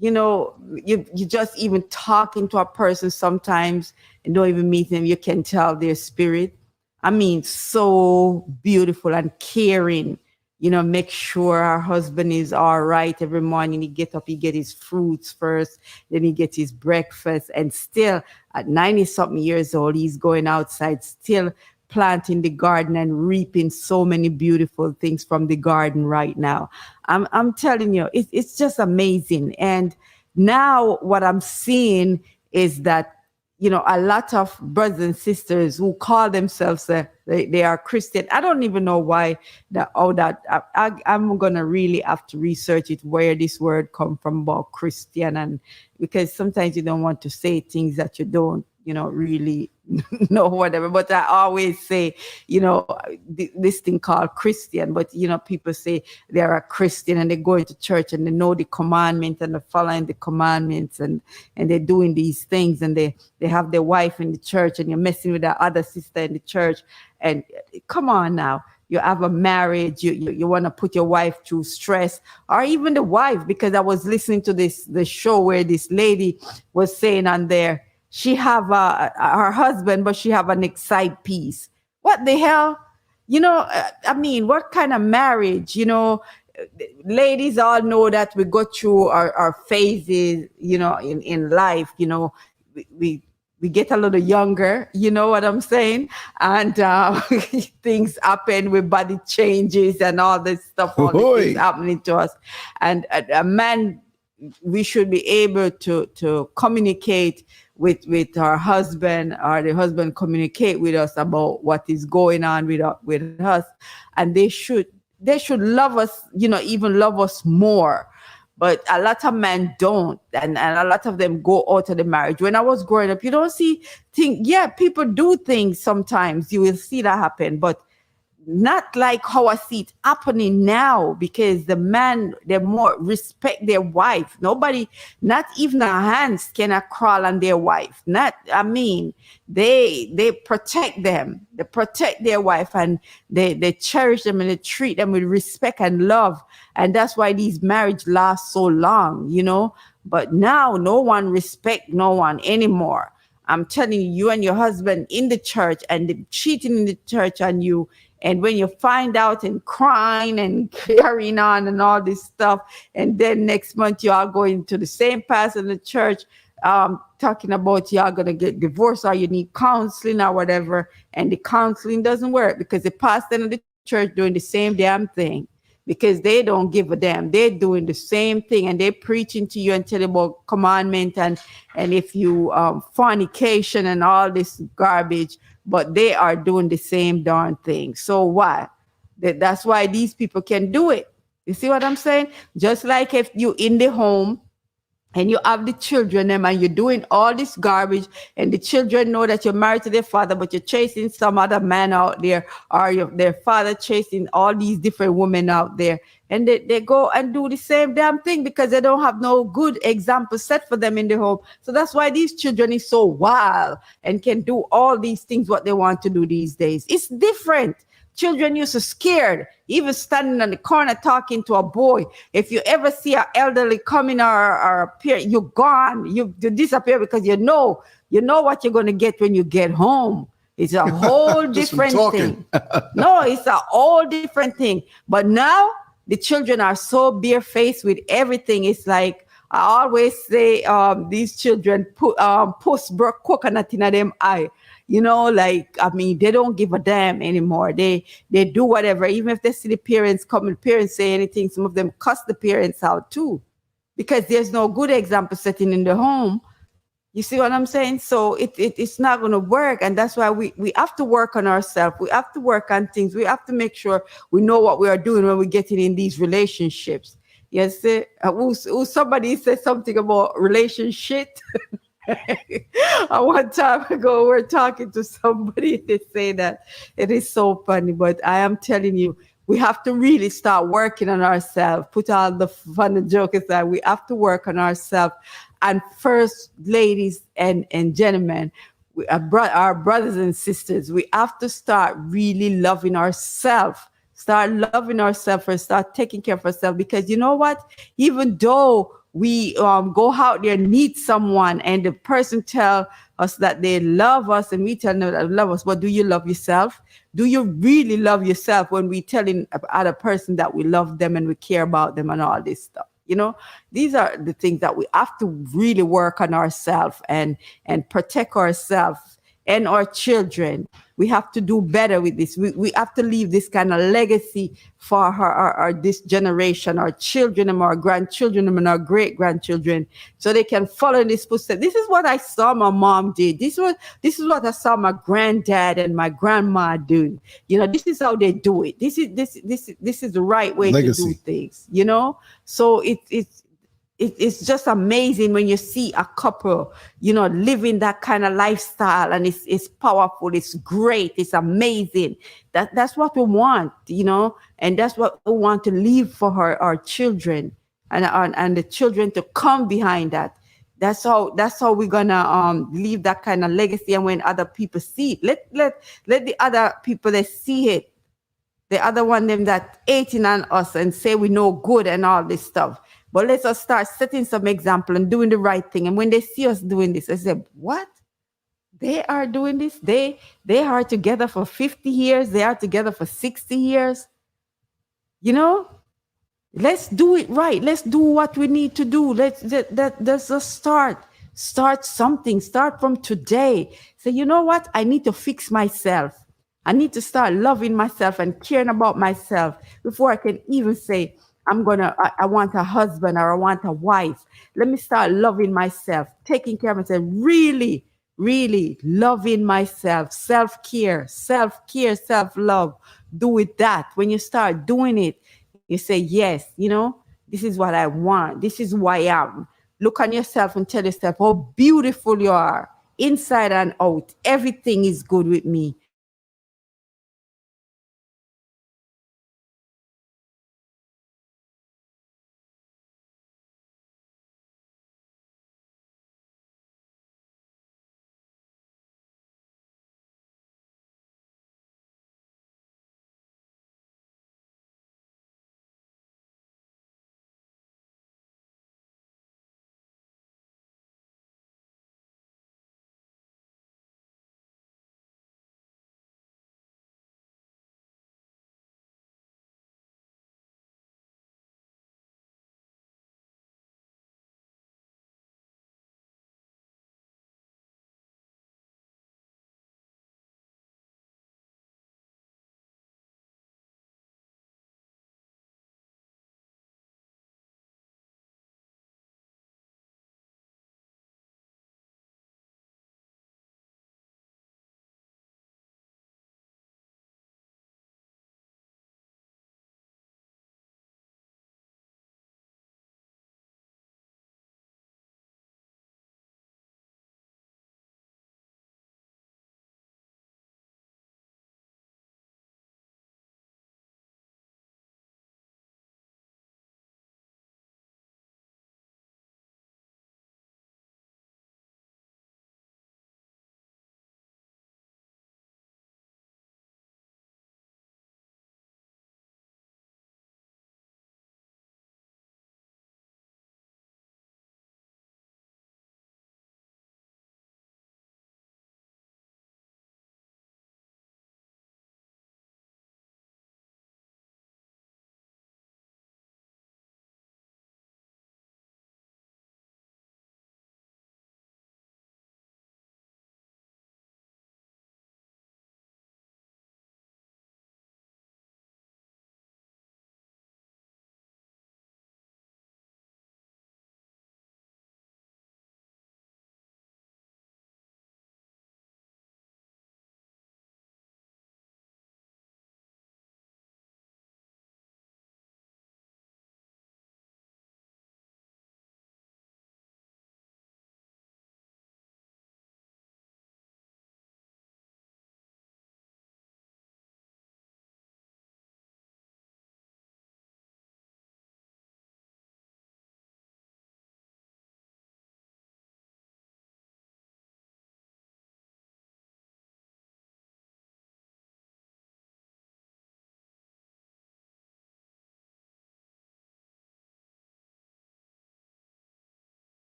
You know, you just even talking to a person sometimes and don't even meet them, you can tell their spirit. I mean, so beautiful and caring. You know, make sure our husband is all right every morning. He get up, he get his fruits first, then he gets his breakfast. And still at 90 something years old, he's going outside, still planting the garden and reaping so many beautiful things from the garden right now. I'm telling you, it's just amazing. And now what I'm seeing is that, you know, a lot of brothers and sisters who call themselves they are Christian. I don't even know why I'm gonna really have to research it, where this word come from about Christian, and because sometimes you don't want to say things that you don't, you know, really know, whatever. But I always say, you know, this thing called Christian, but you know, people say they're a Christian and they go into church and they know the commandments and they're following the commandments and they're doing these things, and they have their wife in the church, and you're messing with that other sister in the church. And come on now, you have a marriage, you want to put your wife through stress, or even the wife, because I was listening to the show where this lady was saying on there, she have her husband, but she have an side piece. What the hell? You know, I mean, what kind of marriage? You know, ladies all know that we go through our phases, you know, in life. You know, we get a little younger, you know what I'm saying? And things happen with body changes and all this stuff, all this things happening to us. And a man, we should be able to communicate with our husband, or the husband communicate with us about what is going on with us. And they should love us, you know, even love us more. But a lot of men don't, and a lot of them go out of the marriage. When I was growing up, you don't see things. Yeah, people do things sometimes. You will see that happen, but not like how I see it happening now, because the man, they more respect their wife. Nobody, not even a hands can crawl on their wife. Not, I mean, they protect them. They protect their wife, and they cherish them, and they treat them with respect and love. And that's why these marriages last so long, you know. But now no one respect no one anymore. I'm telling you, you and your husband in the church, and the cheating in the church on you. And when you find out and crying and carrying on and all this stuff, and then next month you are going to the same pastor in the church, talking about you are going to get divorced, or you need counseling or whatever, and the counseling doesn't work because the pastor in the church doing the same damn thing, because they don't give a damn. They're doing the same thing, and they're preaching to you and telling about commandment and if you fornication and all this garbage, but they are doing the same darn thing. So why? That's why these people can do it. You see what I'm saying? Just like if you in the home and you have the children and you're doing all this garbage, and the children know that you're married to their father, but you're chasing some other man out there, or their father chasing all these different women out there, and they go and do the same damn thing because they don't have no good example set for them in the home. So that's why these children is so wild and can do all these things what they want to do these days. It's different. Children used to scared, even standing on the corner talking to a boy. If you ever see an elderly coming or appear, you're gone. You disappear, because you know what you're going to get when you get home. It's a whole Just from different talking. thing. No, it's a whole different thing. But now the children are so barefaced with everything. It's like I always say, these children put post broke coconut in them eye. You know, like, I mean, they don't give a damn anymore. They do whatever. Even if they see the parents come and parents say anything, some of them cuss the parents out too, because there's no good example setting in the home. You see what I'm saying? So it's not going to work. And that's why we have to work on ourselves. We have to work on things. We have to make sure we know what we are doing when we get in these relationships. Yes, somebody said something about relationship. One time ago, we're talking to somebody, they say that it is so funny, but I am telling you, we have to really start working on ourselves. Put all the fun and joke aside. We have to work on ourselves. And first, ladies and gentlemen, our brothers and sisters, we have to start really loving ourselves. Start loving ourselves and start taking care of ourselves. Because you know what? Even though we go out there and meet someone and the person tell us that they love us and we tell them that they love us, but do you love yourself? Do you really love yourself when we telling other person that we love them and we care about them and all this stuff? You know, these are the things that we have to really work on ourselves and protect ourselves and our children. We have to do better with this. We have to leave this kind of legacy for our this generation, our children and our grandchildren and our great grandchildren, so they can follow in this footsteps. This is what I saw my mom did. This is what I saw my granddad and my grandma do. You know, this is how they do it. This is the right way Legacy. to do things. You know, so it's just amazing when you see a couple, you know, living that kind of lifestyle, and it's powerful, it's great, it's amazing. That's what we want, you know, and that's what we want to leave for our children and the children to come behind that. That's how we're gonna leave that kind of legacy. And when other people see it, let the other people that see it, the other one them that hating on us and say we know good and all this stuff. But let us start setting some example and doing the right thing. And when they see us doing this, they say, what? They are doing this? They are together for 50 years. They are together for 60 years. You know? Let's do it right. Let's do what we need to do. Let's just start something. Start from today. Say, you know what? I need to fix myself. I need to start loving myself and caring about myself before I can even say, I want a husband or I want a wife. Let me start loving myself, taking care of myself, really, really loving myself, self-care, self-love. Do it that. When you start doing it, you say, yes, you know, this is what I want. This is who I am. Look on yourself and tell yourself how beautiful you are, inside and out. Everything is good with me.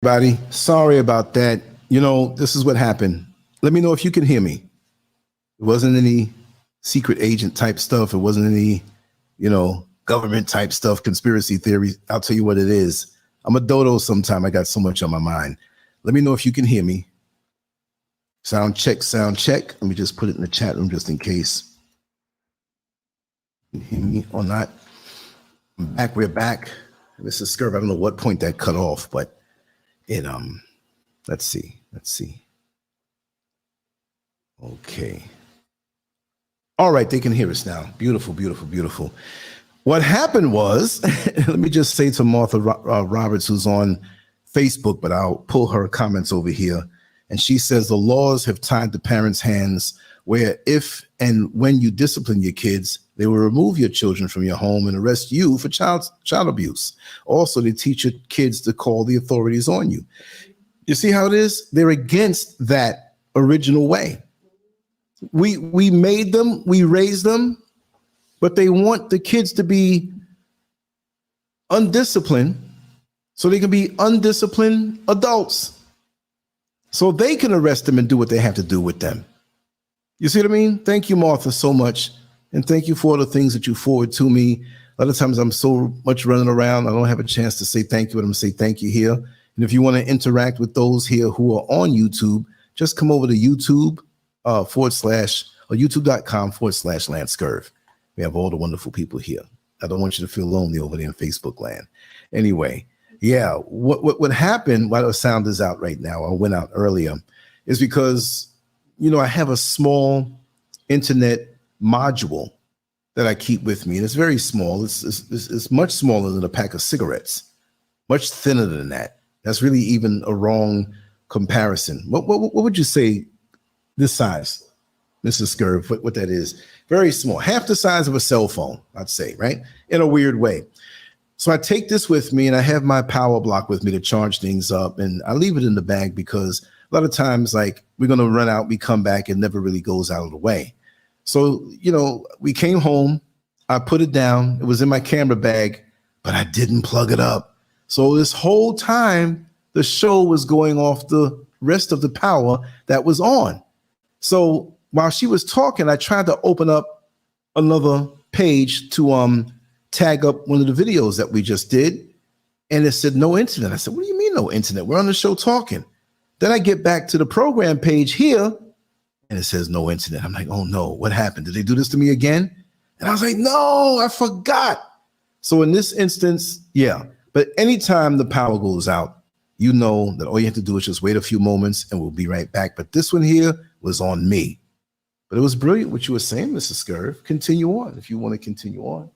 Everybody, sorry about that. You know, this is what happened. Let me know if you can hear me. It wasn't any secret agent type stuff. It wasn't any, you know, government type stuff, conspiracy theory. I'll tell you what it is. I'm a dodo sometime. I got so much on my mind. Let me know if you can hear me. Sound check, sound check. Let me just put it in the chat room just in case. You can hear me or not. I'm back. We're back. This is Scurv. I don't know what point that cut off, but it let's see. Okay. All right, they can hear us now. Beautiful, beautiful, beautiful. What happened was, let me just say to Martha Roberts, who's on Facebook, but I'll pull her comments over here. And she says the laws have tied the parents' hands where if and when you discipline your kids, they will remove your children from your home and arrest you for child abuse. Also, they teach your kids to call the authorities on you. You see how it is? They're against that original way. We made them, we raised them, but they want the kids to be undisciplined so they can be undisciplined adults. So they can arrest them and do what they have to do with them. You see what I mean? Thank you, Martha, so much. And thank you for all the things that you forward to me. A lot of times I'm so much running around, I don't have a chance to say thank you, but I'm going to say thank you here. And if you want to interact with those here who are on YouTube, just come over to YouTube / youtube.com/LanceScurv. We have all the wonderful people here. I don't want you to feel lonely over there in Facebook land. Anyway, yeah, what happened while the sound is out right now, or went out earlier, is because, you know, I have a small internet module that I keep with me, and it's very small. It's much smaller than a pack of cigarettes, much thinner than that. That's really even a wrong comparison. What would you say this size, Mrs. Scurv, what that is? Very small, half the size of a cell phone, I'd say, right? In a weird way. So I take this with me, and I have my power block with me to charge things up, and I leave it in the bag because a lot of times, like, we're going to run out, we come back, it never really goes out of the way. So, you know, we came home, I put it down, it was in my camera bag, but I didn't plug it up. So this whole time, the show was going off the rest of the power that was on. So while she was talking, I tried to open up another page to tag up one of the videos that we just did, and it said no internet. I said, what do you mean no internet? We're on the show talking. Then I get back to the program page here, and it says no internet. I'm like, oh no, what happened? Did they do this to me again? And I was like, no, I forgot. So in this instance, yeah. But anytime the power goes out, you know that all you have to do is just wait a few moments and we'll be right back. But this one here was on me. But it was brilliant what you were saying, Mrs. Scurv. Continue on if you want to continue on.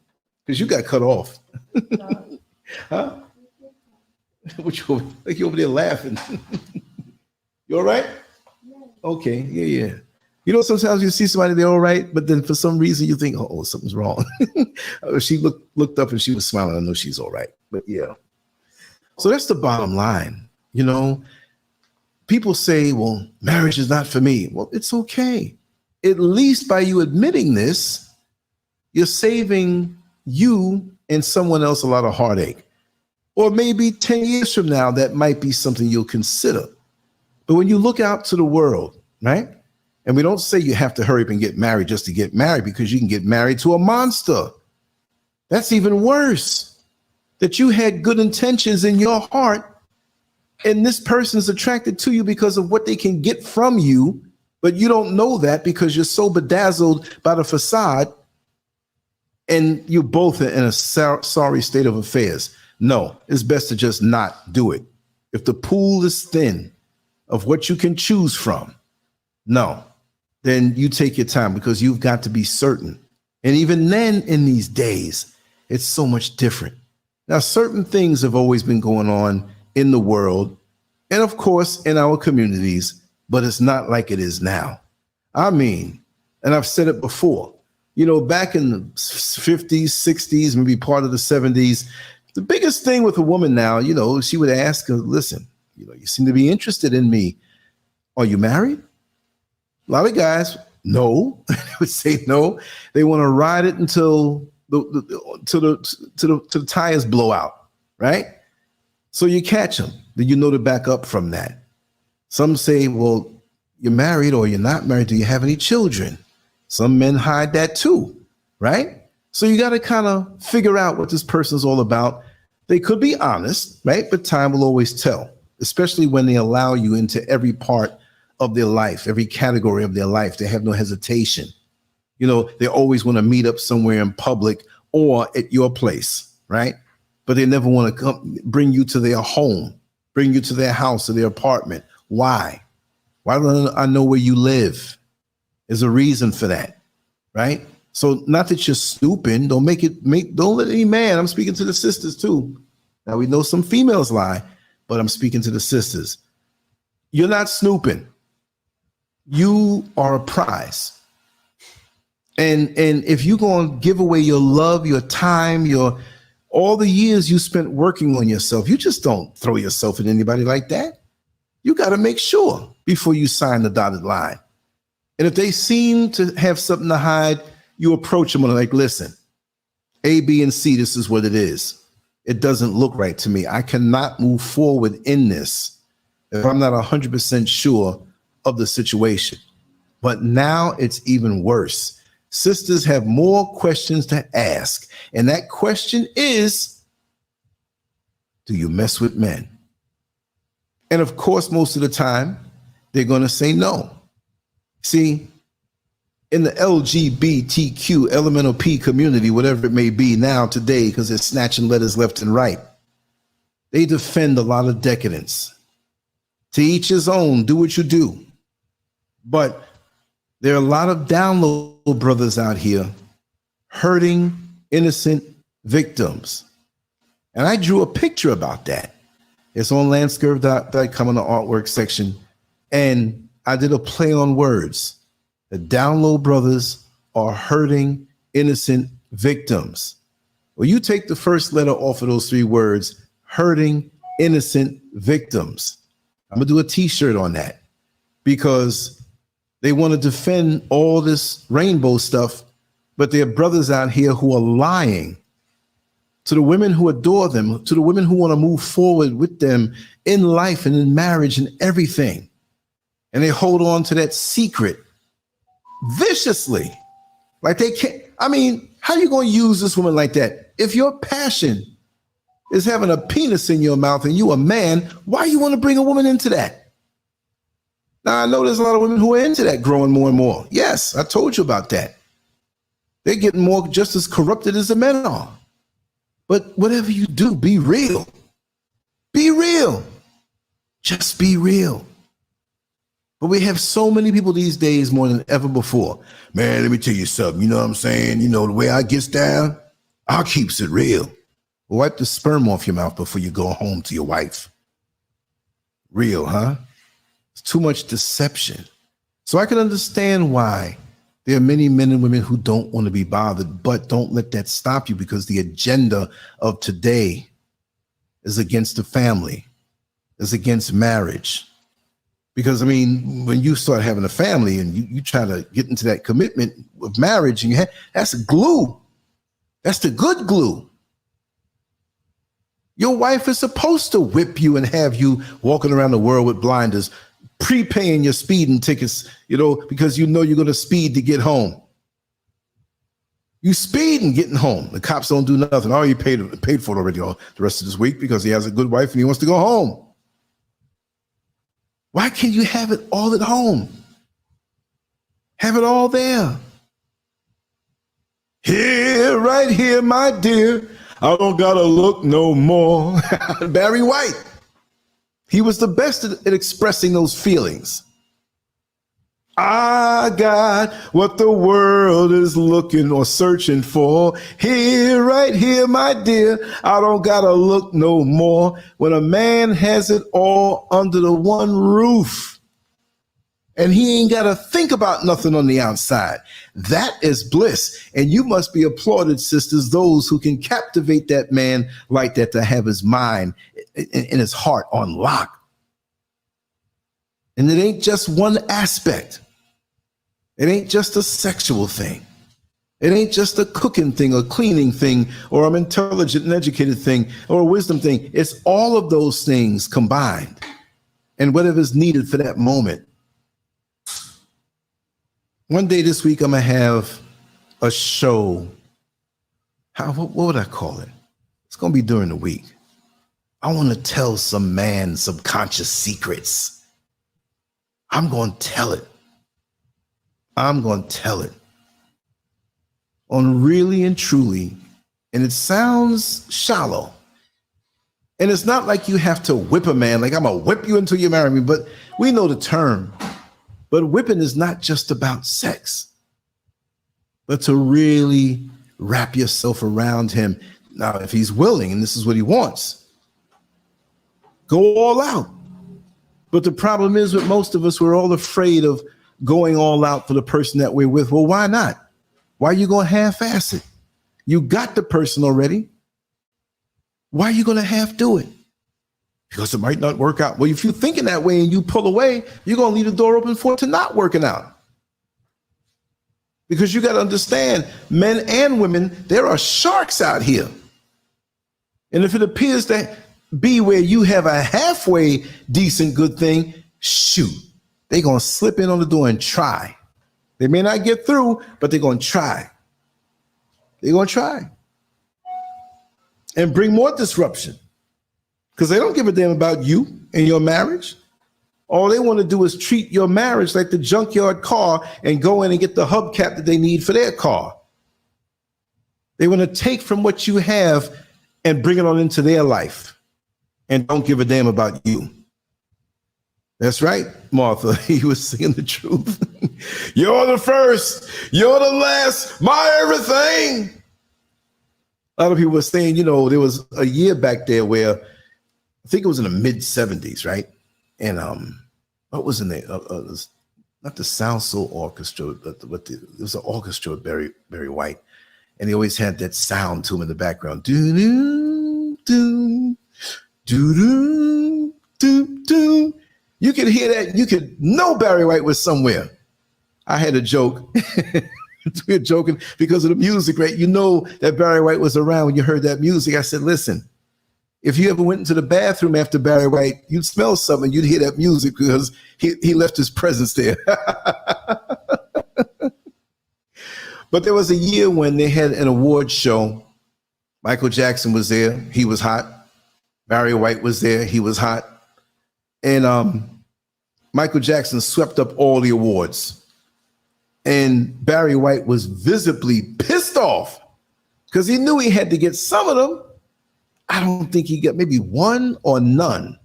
Because you got cut off. Huh? Like you over there laughing. You all right? Okay, yeah. You know, sometimes you see somebody, they're all right, but then for some reason you think, oh, something's wrong. She looked up and she was smiling. I know she's all right. But yeah. So that's the bottom line. You know, people say, well, marriage is not for me. Well, it's okay. At least by you admitting this, you're saving you and someone else a lot of heartache. Or maybe 10 years from now, that might be something you'll consider. But when you look out to the world, right? And we don't say you have to hurry up and get married just to get married, because you can get married to a monster. That's even worse. That you had good intentions in your heart, and this person is attracted to you because of what they can get from you, but you don't know that because you're so bedazzled by the facade, and you're both in a sorry state of affairs. No, it's best to just not do it. If the pool is thin of what you can choose from, no, then you take your time, because you've got to be certain. And even then, in these days, it's so much different. Now, certain things have always been going on in the world, and of course, in our communities, but it's not like it is now. I mean, and I've said it before, you know, back in the 50s, 60s, maybe part of the 70s, the biggest thing with a woman now, you know, she would ask, listen, you know, you seem to be interested in me. Are you married? A lot of guys, no. They would say no. They want to ride it until the tires blow out, right? So you catch them. then you know to back up from that. Some say, well, you're married or you're not married. Do you have any children? Some men hide that too, right? So you got to kind of figure out what this person's all about. They could be honest, right? But time will always tell, especially when they allow you into every part of their life, every category of their life. They have no hesitation. You know, they always want to meet up somewhere in public or at your place, right? But they never want to come bring you to their home, bring you to their house or their apartment. Why? Why don't I know where you live? There's a reason for that, right? So not that you're snooping, don't let any man, I'm speaking to the sisters too. Now we know some females lie, but I'm speaking to the sisters. You're not snooping. You are a prize. And if you're going to give away your love, your time, all the years you spent working on yourself, you just don't throw yourself at anybody like that. You got to make sure before you sign the dotted line. And if they seem to have something to hide, you approach them and like, listen, A, B, and C, this is what it is. It doesn't look right to me. I cannot move forward in this if I'm not 100% sure of the situation. But now it's even worse. Sisters have more questions to ask. And that question is, do you mess with men? And of course, most of the time, they're going to say no. See, in the LGBTQ, elemental P community, whatever it may be now today, because they're snatching letters left and right, they defend a lot of decadence. To each his own, do what you do. But there are a lot of down low brothers out here hurting innocent victims. And I drew a picture about that. It's on LanceScurv.com in the artwork section. And I did a play on words. The down low brothers are hurting innocent victims. Well, you take the first letter off of those three words, hurting innocent victims. I'm going to do a t-shirt on that because they want to defend all this rainbow stuff, but there are brothers out here who are lying to the women who adore them, to the women who want to move forward with them in life and in marriage and everything. And they hold on to that secret viciously. Like they can't, I mean, how are you going to use this woman like that? If your passion is having a penis in your mouth and you a man, why you want to bring a woman into that? Now, I know there's a lot of women who are into that growing more and more. Yes, I told you about that. They're getting more just as corrupted as the men are. But whatever you do, be real. Be real. Just be real. But we have so many people these days more than ever before. Man, let me tell you something. You know what I'm saying? You know, the way I gets down, I keeps it real. Wipe the sperm off your mouth before you go home to your wife. Real, huh? It's too much deception. So I can understand why there are many men and women who don't want to be bothered, but don't let that stop you because the agenda of today is against the family, is against marriage. Because, I mean, when you start having a family and you try to get into that commitment of marriage, and that's glue. That's the good glue. Your wife is supposed to whip you and have you walking around the world with blinders, prepaying your speeding tickets, because you know you're going to speed to get home. You speeding getting home. The cops don't do nothing. I already paid for it already the rest of this week because he has a good wife and he wants to go home. Why can't you have it all at home? Have it all there. Here, right here, my dear. I don't gotta look no more. Barry White. He was the best at expressing those feelings. I got what the world is looking or searching for. Here, right here, my dear. I don't gotta look no more. When a man has it all under the one roof and he ain't gotta think about nothing on the outside. That is bliss. And you must be applauded, sisters, those who can captivate that man like that, to have his mind and his heart on lock. And it ain't just one aspect. It ain't just a sexual thing. It ain't just a cooking thing, a cleaning thing, or an intelligent and educated thing, or a wisdom thing. It's all of those things combined and whatever's needed for that moment. One day this week, I'm going to have a show. What would I call it? It's going to be during the week. I want to tell some man's subconscious secrets. I'm going to tell it. I'm going to tell it. On really and truly, and it sounds shallow. And it's not like you have to whip a man, like I'm going to whip you until you marry me, but we know the term. But whipping is not just about sex, but to really wrap yourself around him. Now, if he's willing, and this is what he wants, go all out. But the problem is with most of us, we're all afraid of going all out for the person that we're with. Well, why not? Why are you going to half-ass it? You got the person already. Why are you going to half do it? Because it might not work out. Well, if you're thinking that way and you pull away, you're going to leave the door open for it to not working out. Because you got to understand, men and women, there are sharks out here. And if it appears to be where you have a halfway decent good thing, shoot, they're going to slip in on the door and try. They may not get through, but they're going to try. They're going to try. And bring more disruption. Because they don't give a damn about you and your marriage. All they want to do is treat your marriage like the junkyard car and go in and get the hubcap that they need for their car. They want to take from what you have and bring it on into their life and don't give a damn about you. That's right, Martha. He was saying the truth. You're the first. You're the last. My everything. A lot of people were saying, there was a year back there where I think it was in the mid 70s, right? And what was in there? Not the Sound Soul Orchestra, but it was an orchestra with Barry White. And he always had that sound to him in the background. Do, do, do, do, do, do. You could hear that. You could know Barry White was somewhere. I had a joke. We were joking because of the music, right? You know that Barry White was around when you heard that music. I said, listen, if you ever went into the bathroom after Barry White, you'd smell something, you'd hear that music because he left his presence there. But there was a year when they had an award show. Michael Jackson was there. He was hot. Barry White was there. He was hot. And Michael Jackson swept up all the awards. And Barry White was visibly pissed off because he knew he had to get some of them. I don't think he got maybe one or none.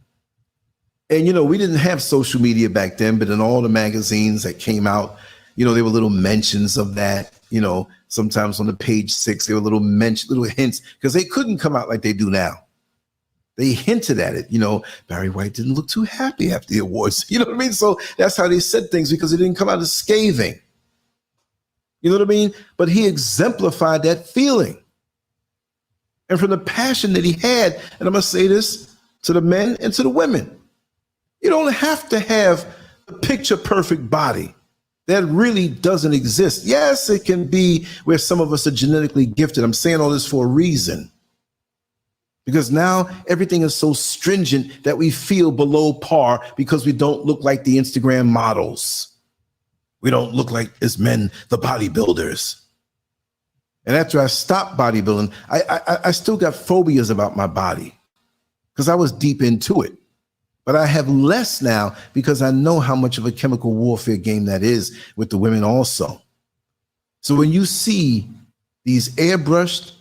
And, we didn't have social media back then, but in all the magazines that came out, there were little mentions of that. Sometimes on the page 6, there were little hints because they couldn't come out like they do now. They hinted at it. Barry White didn't look too happy after the awards. You know what I mean? So that's how they said things because it didn't come out as scathing. You know what I mean? But he exemplified that feeling. And from the passion that he had, and I'm going to say this to the men and to the women, you don't have to have a picture perfect body. That really doesn't exist. Yes, it can be where some of us are genetically gifted. I'm saying all this for a reason. Because now everything is so stringent that we feel below par because we don't look like the Instagram models. We don't look like as men, the bodybuilders. And after I stopped bodybuilding, I still got phobias about my body because I was deep into it. But I have less now because I know how much of a chemical warfare game that is with the women also. So when you see these airbrushed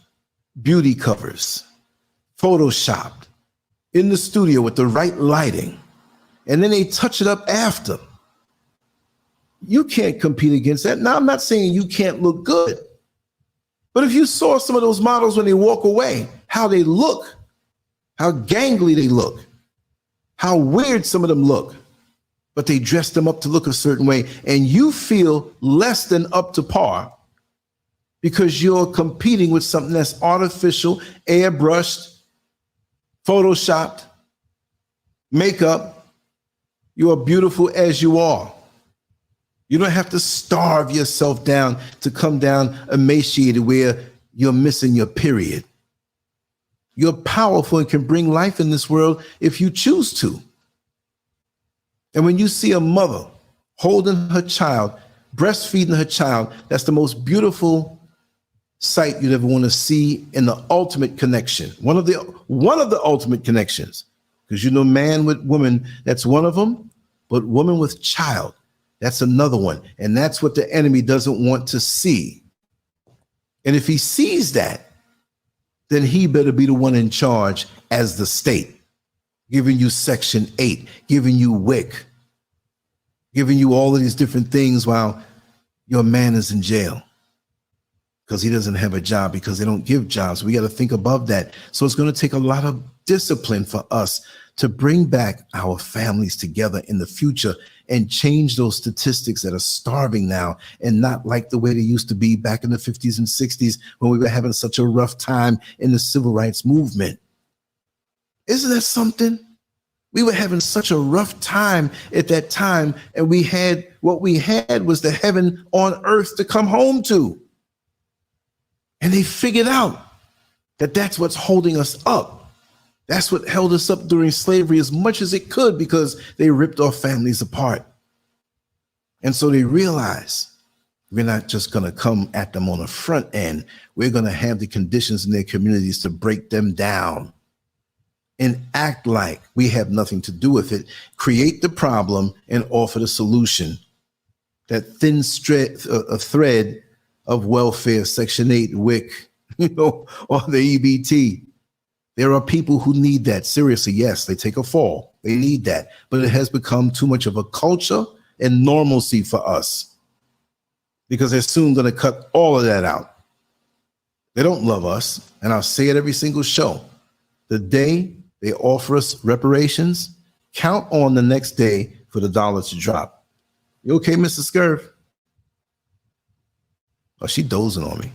beauty covers, photoshopped in the studio with the right lighting, and then they touch it up after, you can't compete against that. Now, I'm not saying you can't look good, but if you saw some of those models when they walk away, how they look, how gangly they look, how weird some of them look, but they dress them up to look a certain way, and you feel less than up to par because you're competing with something that's artificial, airbrushed, photoshopped, makeup. You are beautiful as you are. You don't have to starve yourself down to come down emaciated where you're missing your period. You're powerful and can bring life in this world if you choose to. And when you see a mother holding her child, breastfeeding her child, that's the most beautiful sight you'd ever want to see in the ultimate connection. One of the ultimate connections. Because you know, man with woman, that's one of them, but woman with child, that's another one. And that's what the enemy doesn't want to see. And if he sees that, then he better be the one in charge as the state, giving you Section 8, giving you WIC, giving you all of these different things while your man is in jail because he doesn't have a job, because they don't give jobs. We got to think above that. So it's going to take a lot of discipline for us to bring back our families together in the future and change those statistics that are starving now and not like the way they used to be back in the 50s and 60s when we were having such a rough time in the civil rights movement. Isn't that something? We were having such a rough time at that time, and what we had was the heaven on earth to come home to. And they figured out that that's what's holding us up. That's what held us up during slavery as much as it could, because they ripped our families apart. And so they realized we're not just going to come at them on the front end. We're going to have the conditions in their communities to break them down and act like we have nothing to do with it, create the problem and offer the solution. That thin thread of welfare, Section 8, WIC, or the EBT. There are people who need that. Seriously, yes, they take a fall. They need that. But it has become too much of a culture and normalcy for us, because they're soon going to cut all of that out. They don't love us. And I'll say it every single show. The day they offer us reparations, count on the next day for the dollar to drop. You okay, Mr. Scurv? Oh, she dozing on me.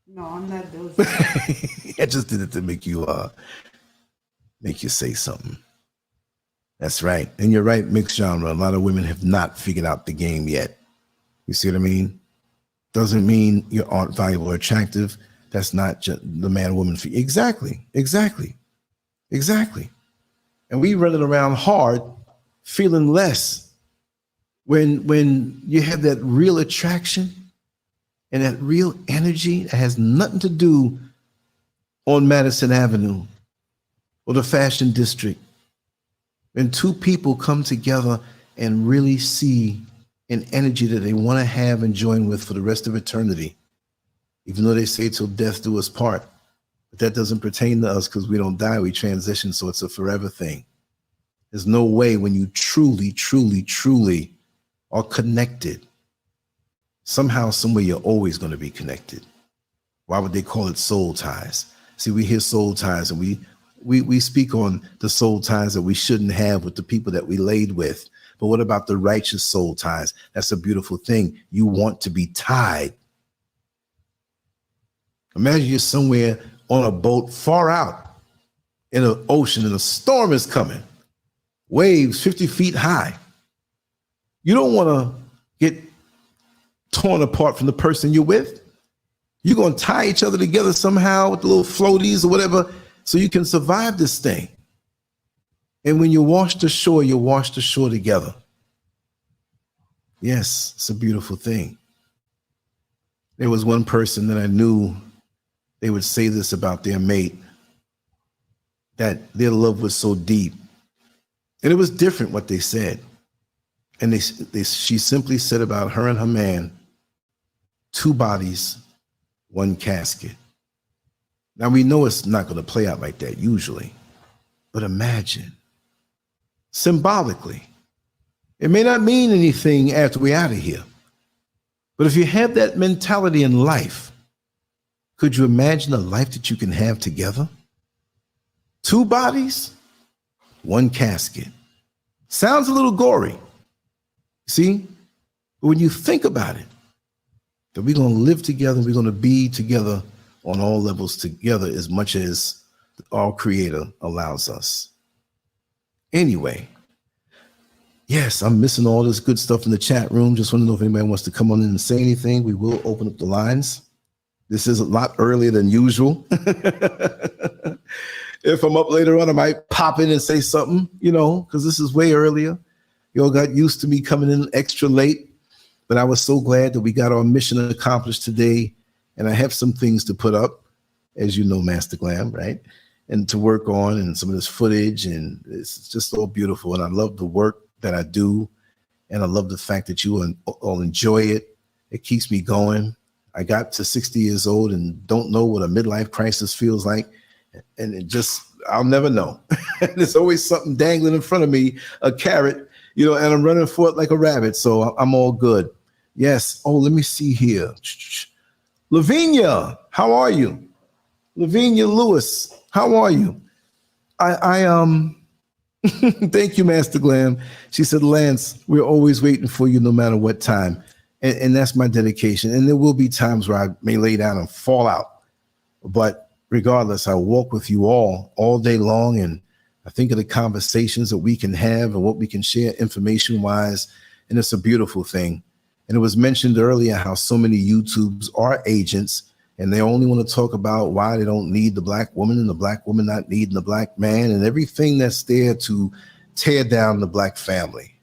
No, I'm not dozing. I just did it to make you say something. That's right. And you're right, mixed genre. A lot of women have not figured out the game yet. You see what I mean? Doesn't mean you aren't valuable or attractive. That's not just the man-woman. Exactly. And we running around hard, feeling less when you have that real attraction and that real energy that has nothing to do on Madison Avenue or the Fashion District. When two people come together and really see an energy that they want to have and join with for the rest of eternity, even though they say till death do us part. But that doesn't pertain to us, because we don't die, we transition, so it's a forever thing. There's no way when you truly are connected. Somehow, somewhere, you're always going to be connected. Why would they call it soul ties? See, we hear soul ties, and we speak on the soul ties that we shouldn't have with the people that we laid with. But what about the righteous soul ties? That's a beautiful thing. You want to be tied. Imagine you're somewhere on a boat far out in an ocean and a storm is coming. Waves 50 feet high. You don't want to get torn apart from the person you're with. You're going to tie each other together somehow with the little floaties or whatever so you can survive this thing. And when you wash the shore, you wash the shore together. Yes, it's a beautiful thing. There was one person that I knew, they would say this about their mate, that their love was so deep. And it was different what they said. And she simply said about her and her man, 2 bodies, 1 casket. Now we know it's not going to play out like that usually, but imagine, symbolically, it may not mean anything after we're out of here, but if you have that mentality in life, could you imagine the life that you can have together? 2 bodies, 1 casket. Sounds a little gory. See, but when you think about it, that we're going to live together, we're going to be together on all levels together as much as our Creator allows us. Anyway, Yes, I'm missing all this good stuff in the chat room. Just want to know if anybody wants to come on in and say anything. We will open up the lines. This is a lot earlier than usual. If I'm up later on, I might pop in and say something, you know, because this is way earlier. You all got used to me coming in extra late, but I was so glad that we got our mission accomplished today. And I have some things to put up, as you know, Master Glam, right? And to work on, and some of this footage, and it's just so beautiful. And I love the work that I do, and I love the fact that you all enjoy it. It keeps me going. I got to 60 years old and don't know what a midlife crisis feels like. And it just, I'll never know. There's always something dangling in front of me, a carrot, you know, and I'm running for it like a rabbit. So I'm all good. Yes. Oh, let me see here. Lavinia, how are you? Lavinia Lewis, how are you? Thank you, Master Glam. She said, Lance, we're always waiting for you no matter what time. And that's my dedication. And there will be times where I may lay down and fall out. But regardless, I walk with you all day long. And I think of the conversations that we can have and what we can share information-wise. And it's a beautiful thing. And it was mentioned earlier how so many YouTubes are agents, and they only want to talk about why they don't need the black woman and the black woman not needing the black man and everything that's there to tear down the black family.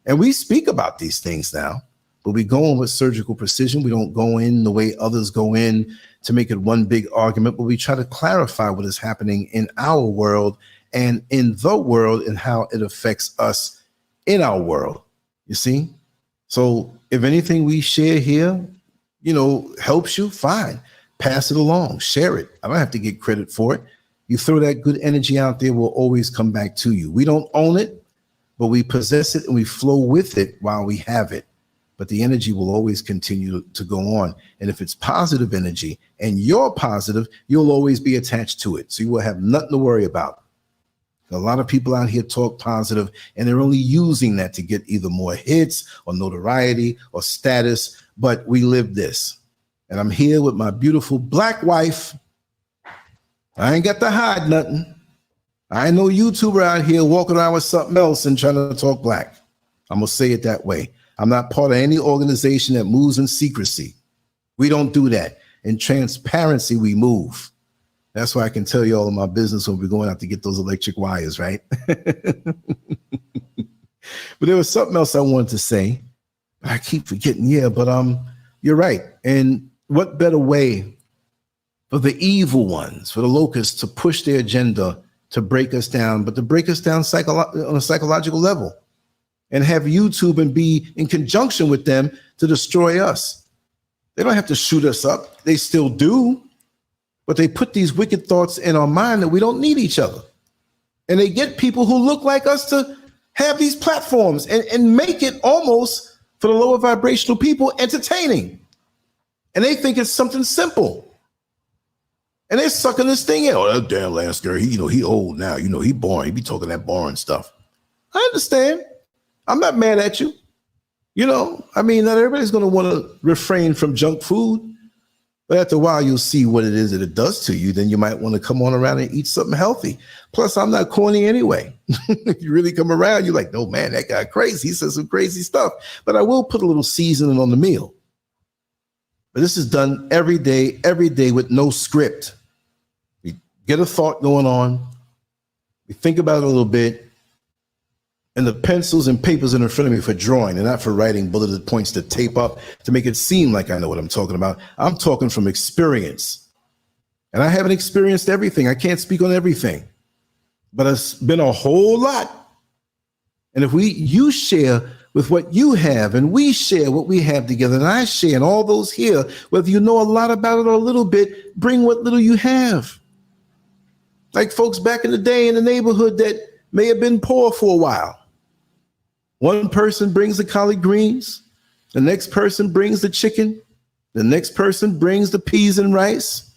And we speak about these things now, but we go in with surgical precision. We don't go in the way others go in to make it one big argument, but we try to clarify what is happening in our world and in the world and how it affects us in our world. You see? So if anything we share here, you know, helps you, fine. Pass it along, share it. I don't have to get credit for it. You throw that good energy out there, will always come back to you. We don't own it, but we possess it and we flow with it while we have it. But the energy will always continue to go on. And if it's positive energy and you're positive, you'll always be attached to it. So you will have nothing to worry about. A lot of people out here talk positive, and they're only using that to get either more hits or notoriety or status. But we live this. And I'm here with my beautiful black wife. I ain't got to hide nothing. I ain't no YouTuber out here walking around with something else and trying to talk black. I'm going to say it that way. I'm not part of any organization that moves in secrecy. We don't do that. In transparency, we move. That's why I can tell you all of my business when we're going out to get those electric wires, right? But there was something else I wanted to say. I keep forgetting. Yeah, but you're right. And what better way for the evil ones, for the locusts, to push their agenda to break us down, but to break us down on a psychological level, and have YouTube and be in conjunction with them to destroy us. They don't have to shoot us up. They still do. But they put these wicked thoughts in our mind that we don't need each other. And they get people who look like us to have these platforms and make it almost, for the lower vibrational people, entertaining. And they think it's something simple. And they're sucking this thing in. Oh, that damn Lancescurv, he old now. He boring. He be talking that boring stuff. I understand. I'm not mad at you. Not everybody's going to want to refrain from junk food. But after a while, you'll see what it is that it does to you. Then you might want to come on around and eat something healthy. Plus, I'm not corny anyway. If you really come around, you're like, no, man, that guy crazy. He says some crazy stuff. But I will put a little seasoning on the meal. But this is done every day with no script. We get a thought going on. We think about it a little bit. And the pencils and papers in front of me for drawing and not for writing bulleted points to tape up to make it seem like I know what I'm talking about. I'm talking from experience. And I haven't experienced everything. I can't speak on everything. But it's been a whole lot. And if you share with what you have and we share what we have together, and I share, and all those here, whether you know a lot about it or a little bit, bring what little you have. Like folks back in the day in the neighborhood that may have been poor for a while. One person brings the collard greens. The next person brings the chicken. The next person brings the peas and rice.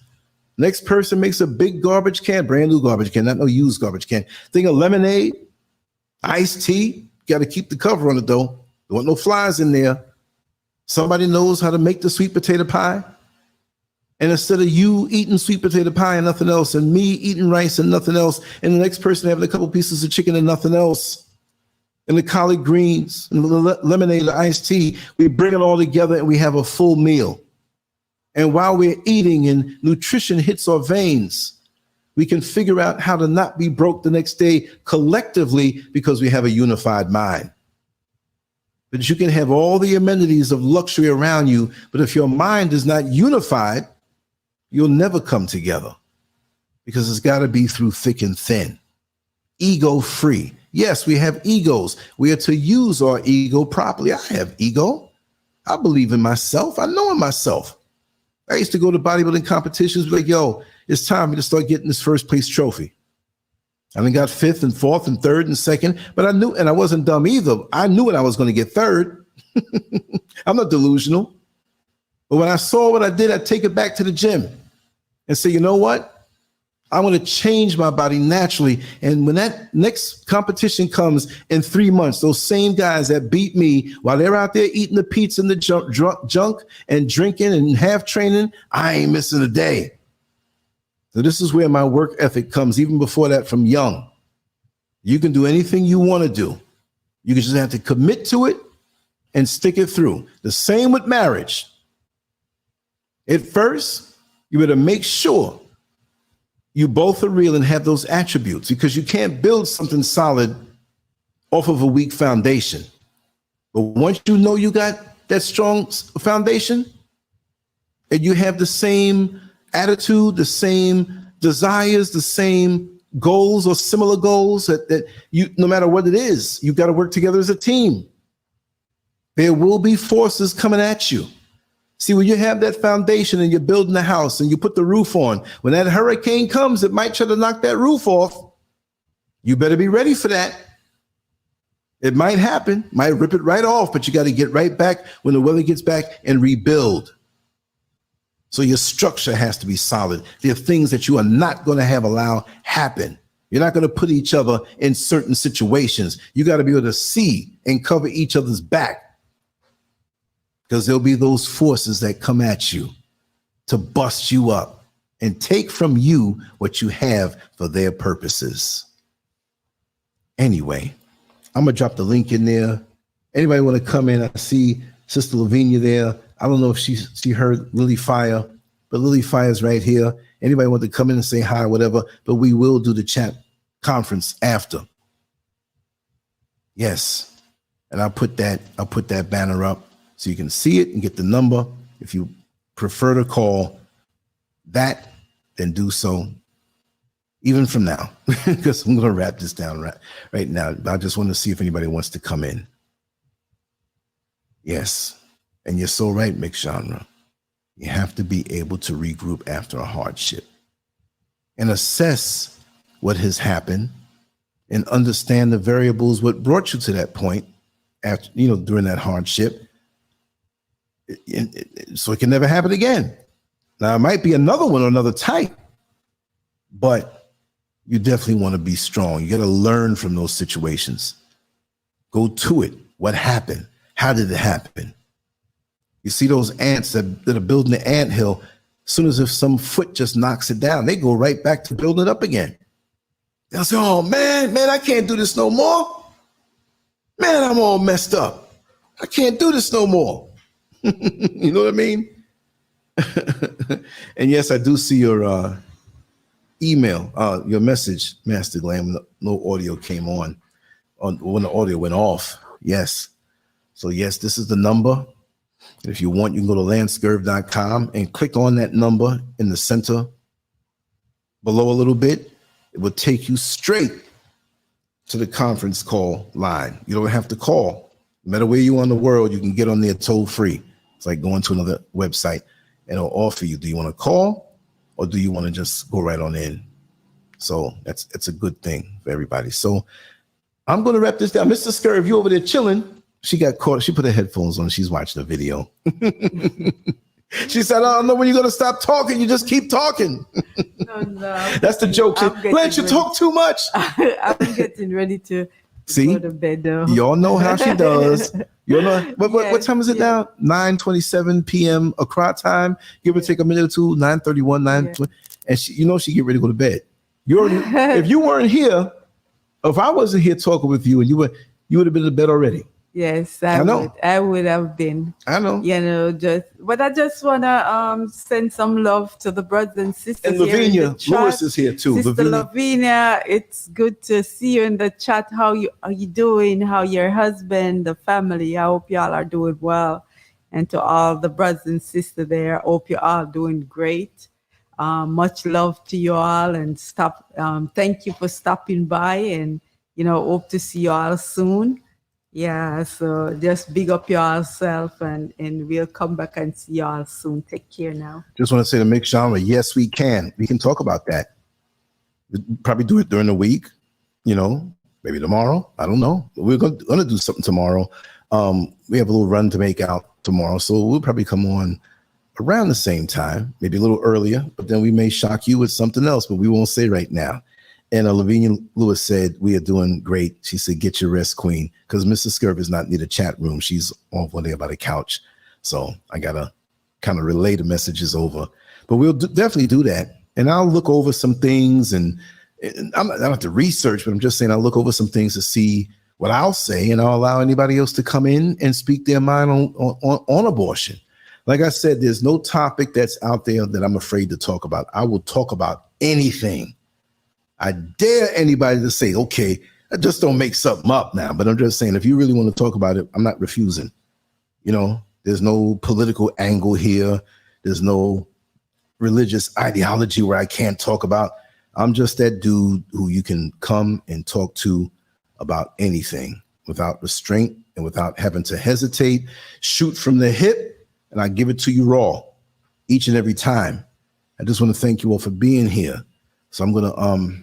Next person makes a big garbage can, brand new garbage can, not no used garbage can. Thing of lemonade, iced tea. Got to keep the cover on it though. There want no flies in there. Somebody knows how to make the sweet potato pie. And instead of you eating sweet potato pie and nothing else, and me eating rice and nothing else, and the next person having a couple pieces of chicken and nothing else, and the collard greens and the lemonade, the iced tea. We bring it all together and we have a full meal. And while we're eating and nutrition hits our veins, we can figure out how to not be broke the next day collectively because we have a unified mind. But you can have all the amenities of luxury around you, but if your mind is not unified, you'll never come together because it's got to be through thick and thin. Ego free. Yes, we have egos. We are to use our ego properly. I have ego. I believe in myself. I know in myself. I used to go to bodybuilding competitions like, yo, it's time for me to start getting this first place trophy. I then got 5th and 4th and 3rd and 2nd, but I knew, and I wasn't dumb either. I knew when I was going to get 3rd. I'm not delusional. But when I saw what I did, I'd take it back to the gym and say, you know what? I want to change my body naturally. And when that next competition comes in 3 months, those same guys that beat me while they're out there eating the pizza and the junk and drinking and half training, I ain't missing a day. So this is where my work ethic comes, even before that, from young. You can do anything you want to do. You just have to commit to it and stick it through. The same with marriage. At first, you better make sure you both are real and have those attributes, because you can't build something solid off of a weak foundation. But once you know you got that strong foundation and you have the same attitude, the same desires, the same goals or similar goals, that you, no matter what it is, you've got to work together as a team. There will be forces coming at you. See, when you have that foundation and you're building a house and you put the roof on, when that hurricane comes, it might try to knock that roof off. You better be ready for that. It might happen, might rip it right off, but you got to get right back when the weather gets back and rebuild. So your structure has to be solid. There are things that you are not going to allow happen. You're not going to put each other in certain situations. You got to be able to see and cover each other's back, because there'll be those forces that come at you to bust you up and take from you what you have for their purposes. Anyway, I'm going to drop the link in there. Anybody want to come in? I see Sister Lavinia there. I don't know if she heard Lily Fire, but Lily Fire is right here. Anybody want to come in and say hi, whatever, but we will do the chat conference after. Yes. And I'll put that banner up so you can see it and get the number. If you prefer to call that, then do so even from now, because I'm going to wrap this down right now. I just want to see if anybody wants to come in. Yes. And you're so right, mixed genre. You have to be able to regroup after a hardship and assess what has happened and understand the variables, what brought you to that point after, during that hardship. So it can never happen again. Now, it might be another one or another type, but you definitely want to be strong. You got to learn from those situations. Go to it. What happened? How did it happen? You see those ants that are building the anthill, as soon as if some foot just knocks it down, they go right back to building it up again. They'll say, oh, man, I can't do this no more. Man, I'm all messed up. I can't do this no more. You know what I mean? And yes, I do see your email, your message, Master Glam. No audio came on when the audio went off. Yes. So yes, this is the number. If you want, you can go to LanceScurv.com and click on that number in the center below a little bit. It will take you straight to the conference call line. You don't have to call. No matter where you are in the world, you can get on there toll free. It's like going to another website and it'll offer you, do you want to call or do you want to just go right on in? So it's a good thing for everybody. So I'm going to wrap this down. Mr. Scurv, you over there chilling. She got caught. She put her headphones on. She's watching the video. She said, I don't know when you're going to stop talking. You just keep talking. No. That's the joke. Blanche, you talk too much. I'm getting ready to go to bed now. Y'all know how she does. You know what time is it now? 9:27 p.m. Accra time. Give or take a minute or two. 9:31, 9:20, and she get ready to go to bed. If you weren't here, if I wasn't here talking with you, and you would have been to bed already. Yes, I know. I would have been. I know. You know, but I just wanna send some love to the brothers and sisters. And Lavinia here Lewis is here too. Sister Lavinia, it's good to see you in the chat. How you doing? How your husband, the family? I hope y'all are doing well. And to all the brothers and sisters there, I hope you're all doing great. Much love to you all, and thank you for stopping by, and hope to see you all soon. Yeah, so just big up yourself, and we'll come back and see you all soon. Take care now. Just want to say to Mixed Genre, yes, we can. We can talk about that. We'll probably do it during the week, maybe tomorrow. I don't know. We're going to do something tomorrow. We have a little run to make out tomorrow, so we'll probably come on around the same time, maybe a little earlier, but then we may shock you with something else, but we won't say right now. And Lavinia Lewis said, we are doing great. She said, get your rest, queen, because Mrs. Scurv is not near the chat room. She's over there by the couch. So I got to kind of relay the messages over. But we'll definitely do that. And I'll look over some things, and I don't have to research, but I'm just saying I'll look over some things to see what I'll say, and I'll allow anybody else to come in and speak their mind on abortion. Like I said, there's no topic that's out there that I'm afraid to talk about. I will talk about anything. I dare anybody to say, okay, I just don't make something up now. But I'm just saying, if you really want to talk about it, I'm not refusing. There's no political angle here. There's no religious ideology where I can't talk about. I'm just that dude who you can come and talk to about anything without restraint and without having to hesitate, shoot from the hip, and I give it to you raw each and every time. I just want to thank you all for being here. So I'm going to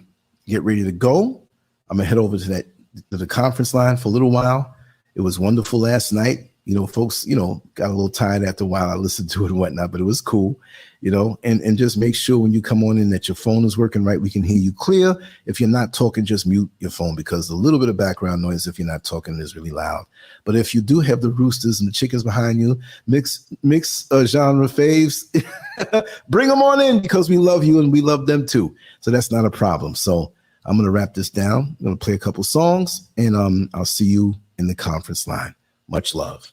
get ready to go. I'm going to head over to the conference line for a little while. It was wonderful last night. Folks, got a little tired after a while. I listened to it and whatnot, but it was cool, and just make sure when you come on in that your phone is working right. We can hear you clear. If you're not talking, just mute your phone, because a little bit of background noise, if you're not talking, is really loud. But if you do have the roosters and the chickens behind you, mix genre faves, bring them on in, because we love you and we love them too. So that's not a problem. So I'm going to wrap this down. I'm going to play a couple songs, and I'll see you in the conference line. Much love.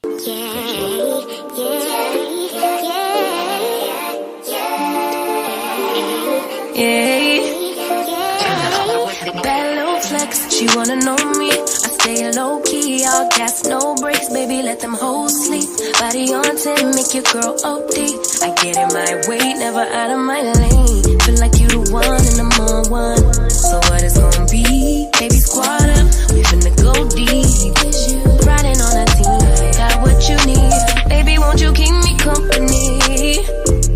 Bad little flex, she wanna know me. I stay low key, all gas, no brakes, baby, let them hoes sleep. Body on 10, make your girl OD. I get in my way, never out of my lane. Feel like you the one and I'm on one. So what it's gonna be? Baby, squad up, we finna go deep. Riding on a team, got what you need. Baby, won't you keep me company?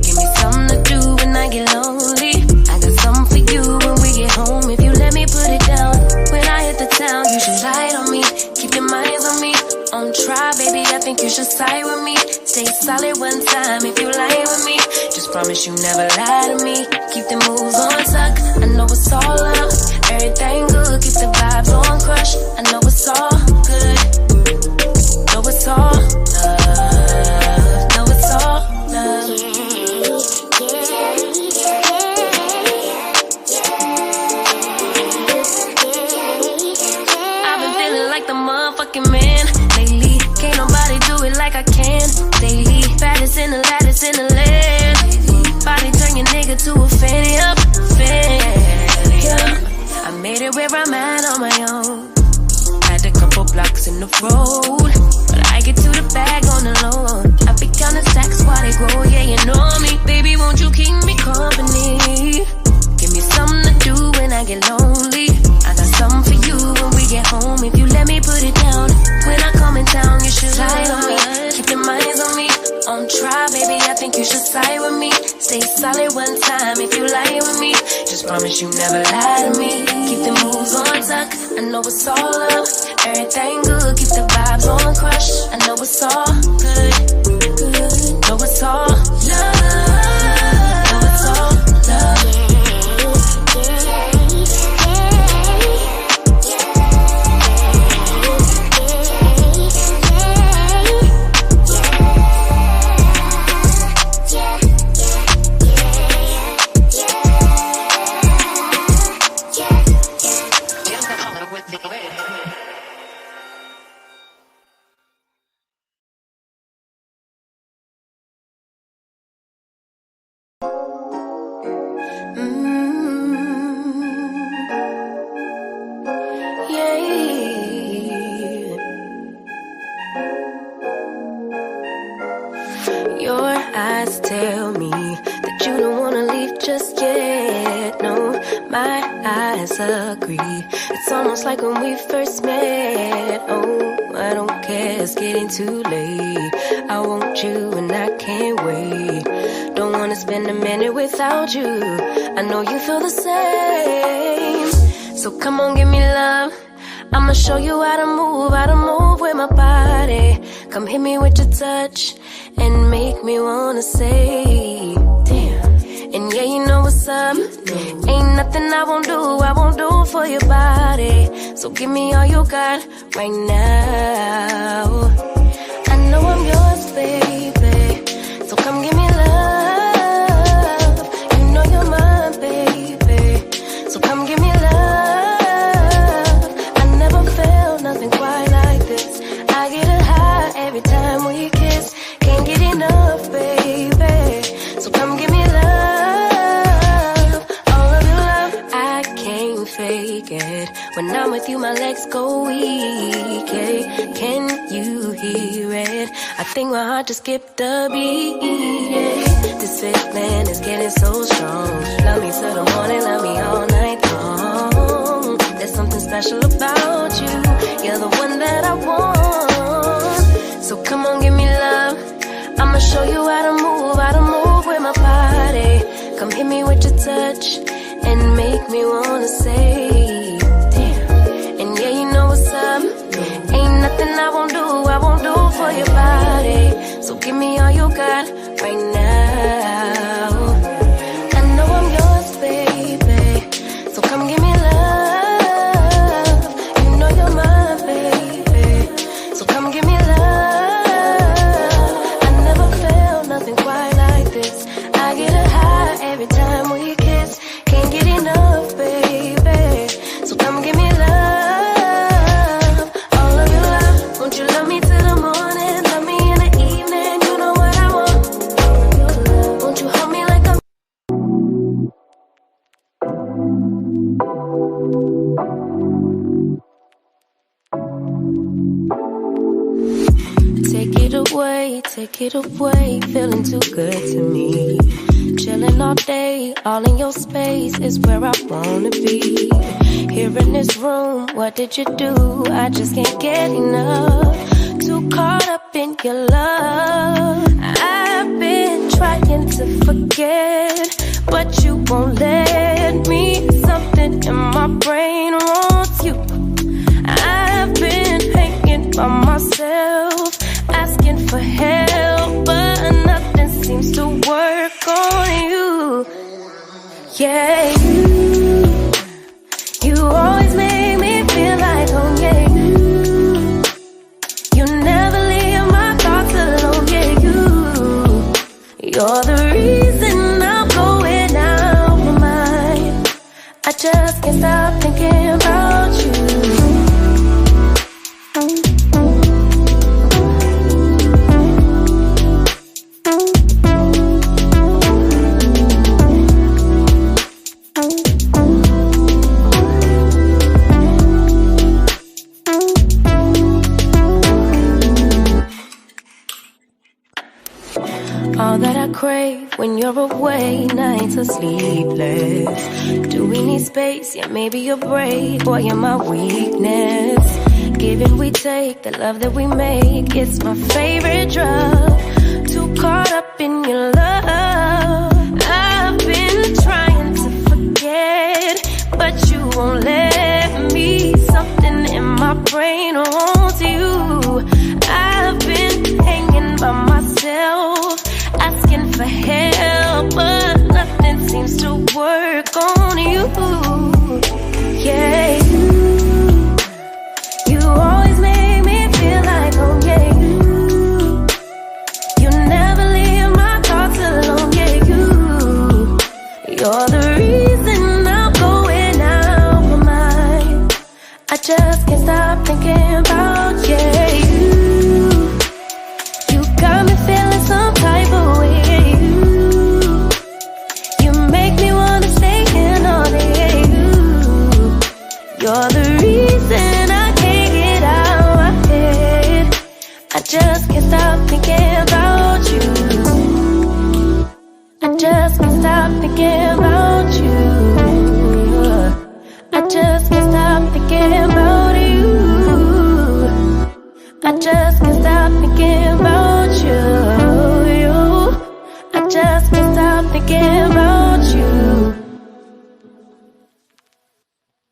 Give me something to do when I get lonely. I got something for you when we get home. If you let me put it down, when I hit the town, you should ride on me. Keep your minds on me. On try, baby, I think you should side with me. Stay solid one time if you lie with me. Just promise you never lie to me. Keep the moves on tuck, I know it's all love. Everything good, keep the vibes on crush. I know it's all good. Know it's all love. Know it's all love. I've been feeling like the motherfucking man lately. Can't nobody do it like I can daily. Baddest in the lattice in the land. Body turn your nigga to a fanny up, fanny up. I made it where I'm at on my own. Had a couple blocks in the road, but I get to the bag on the low. I be counting stacks while they grow, yeah, you know me. Baby, won't you keep me company? Give me something to do when I get lonely. I got something for you when we get home. If you let me put it down, when I come in town, you should ride on me. Keep your minds on me. On try, baby, I think you should side with me. Stay solid one time if you lie with me. Just promise you never lie to me. Keep the moves on tuck, I know it's all love. Everything good, keep the vibes on crush. I know it's all good, good. Know it's all love. Know it's all love. my eyes agree. It's almost like when we first met. Oh, I don't care, it's getting too late. I want you and I can't wait. Don't wanna spend a minute without you. I know you feel the same. So come on, give me love. I'ma show you how to move with my body. Come hit me with your touch and make me wanna say, damn. And yeah, you know what's up. Ain't nothing I won't do for your body. So give me all you got right now. I know I'm yours, baby. So come give me love. You know you're mine, baby. So come give me love. Nothing quite like this. I get a high every time we kiss. Can't get enough, baby. So come give me love, all of your love. I can't fake it. When I'm with you, my legs go weak. Hey, can you hear it? I think my heart just skipped a beat. Yeah. This feeling is getting so strong. Love me till the morning, love me all night long. There's something special about you. You're the one that I want. So come on, give me love. I'ma show you how to move with my body. Come hit me with your touch and make me wanna say, damn. And yeah, you know what's up. Ain't nothing I won't do for your body. So give me all you got right now. I know I'm yours, baby. So come give me love. Come give me love. I never felt nothing quite like this. I get a high every time we kiss. Can't get enough, baby. So come give me love, all of your love. Won't you love me till the morning, love me in the evening? You know what I want. Won't you hold me like I'm. Take it away, feeling too good to me. Chilling all day, all in your space is where I wanna be. Here in this room, what did you do? I just can't get enough. Too caught up in your love. I've been trying to forget, but you won't let me. Something in my brain wants you. I've been hanging by myself, asking for help, but nothing seems to work on you. Yeah, you always make me feel like home. Yeah, you never leave my thoughts alone. Yeah, you're the reason I'm going out my mind. I just can't stop thinking about you. All that I crave when you're away, nights are sleepless. Do we need space? Yeah, maybe a break. Boy, you're my weakness. Give and we take, the love that we make, it's my favorite drug. Too caught up in your love. I've been trying to forget, but you won't let me. Something in my brain wants you. I've been hanging by myself, asking for help, but nothing seems to work on you. Yeah, you always make me feel like home. Yeah, you never leave my thoughts alone. Yeah, you're the reason I'm going out my mind. I just can't stop thinking about you. You got me feeling some type of way. You make me wanna stay in all day. You're the reason I can't get out my head. I just can't stop thinking about you. I just can't stop thinking about you.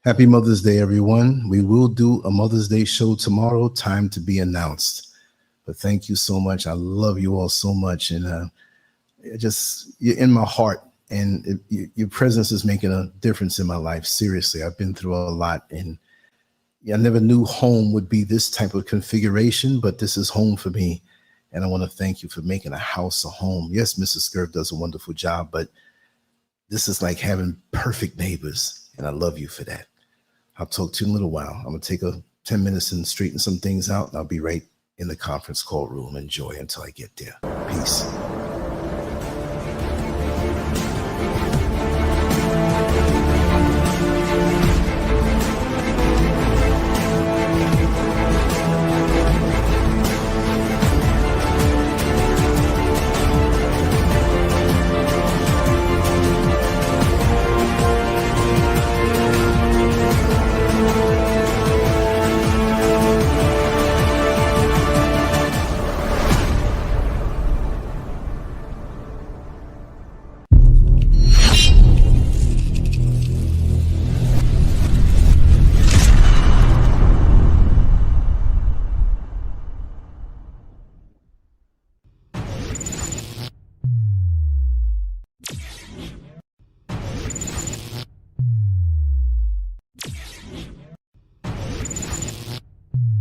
Happy Mother's Day, everyone. We will do a Mother's Day show tomorrow, time to be announced. But thank you so much. I love you all so much. And you're in my heart. And your presence is making a difference in my life. Seriously, I've been through a lot. And I never knew home would be this type of configuration, but this is home for me. And I want to thank you for making a house a home. Yes, Mrs. Scurv does a wonderful job, but this is like having perfect neighbors. And I love you for that. I'll talk to you in a little while. I'm going to take 10 minutes and straighten some things out. And I'll be right in the conference call room. Enjoy until I get there. Peace.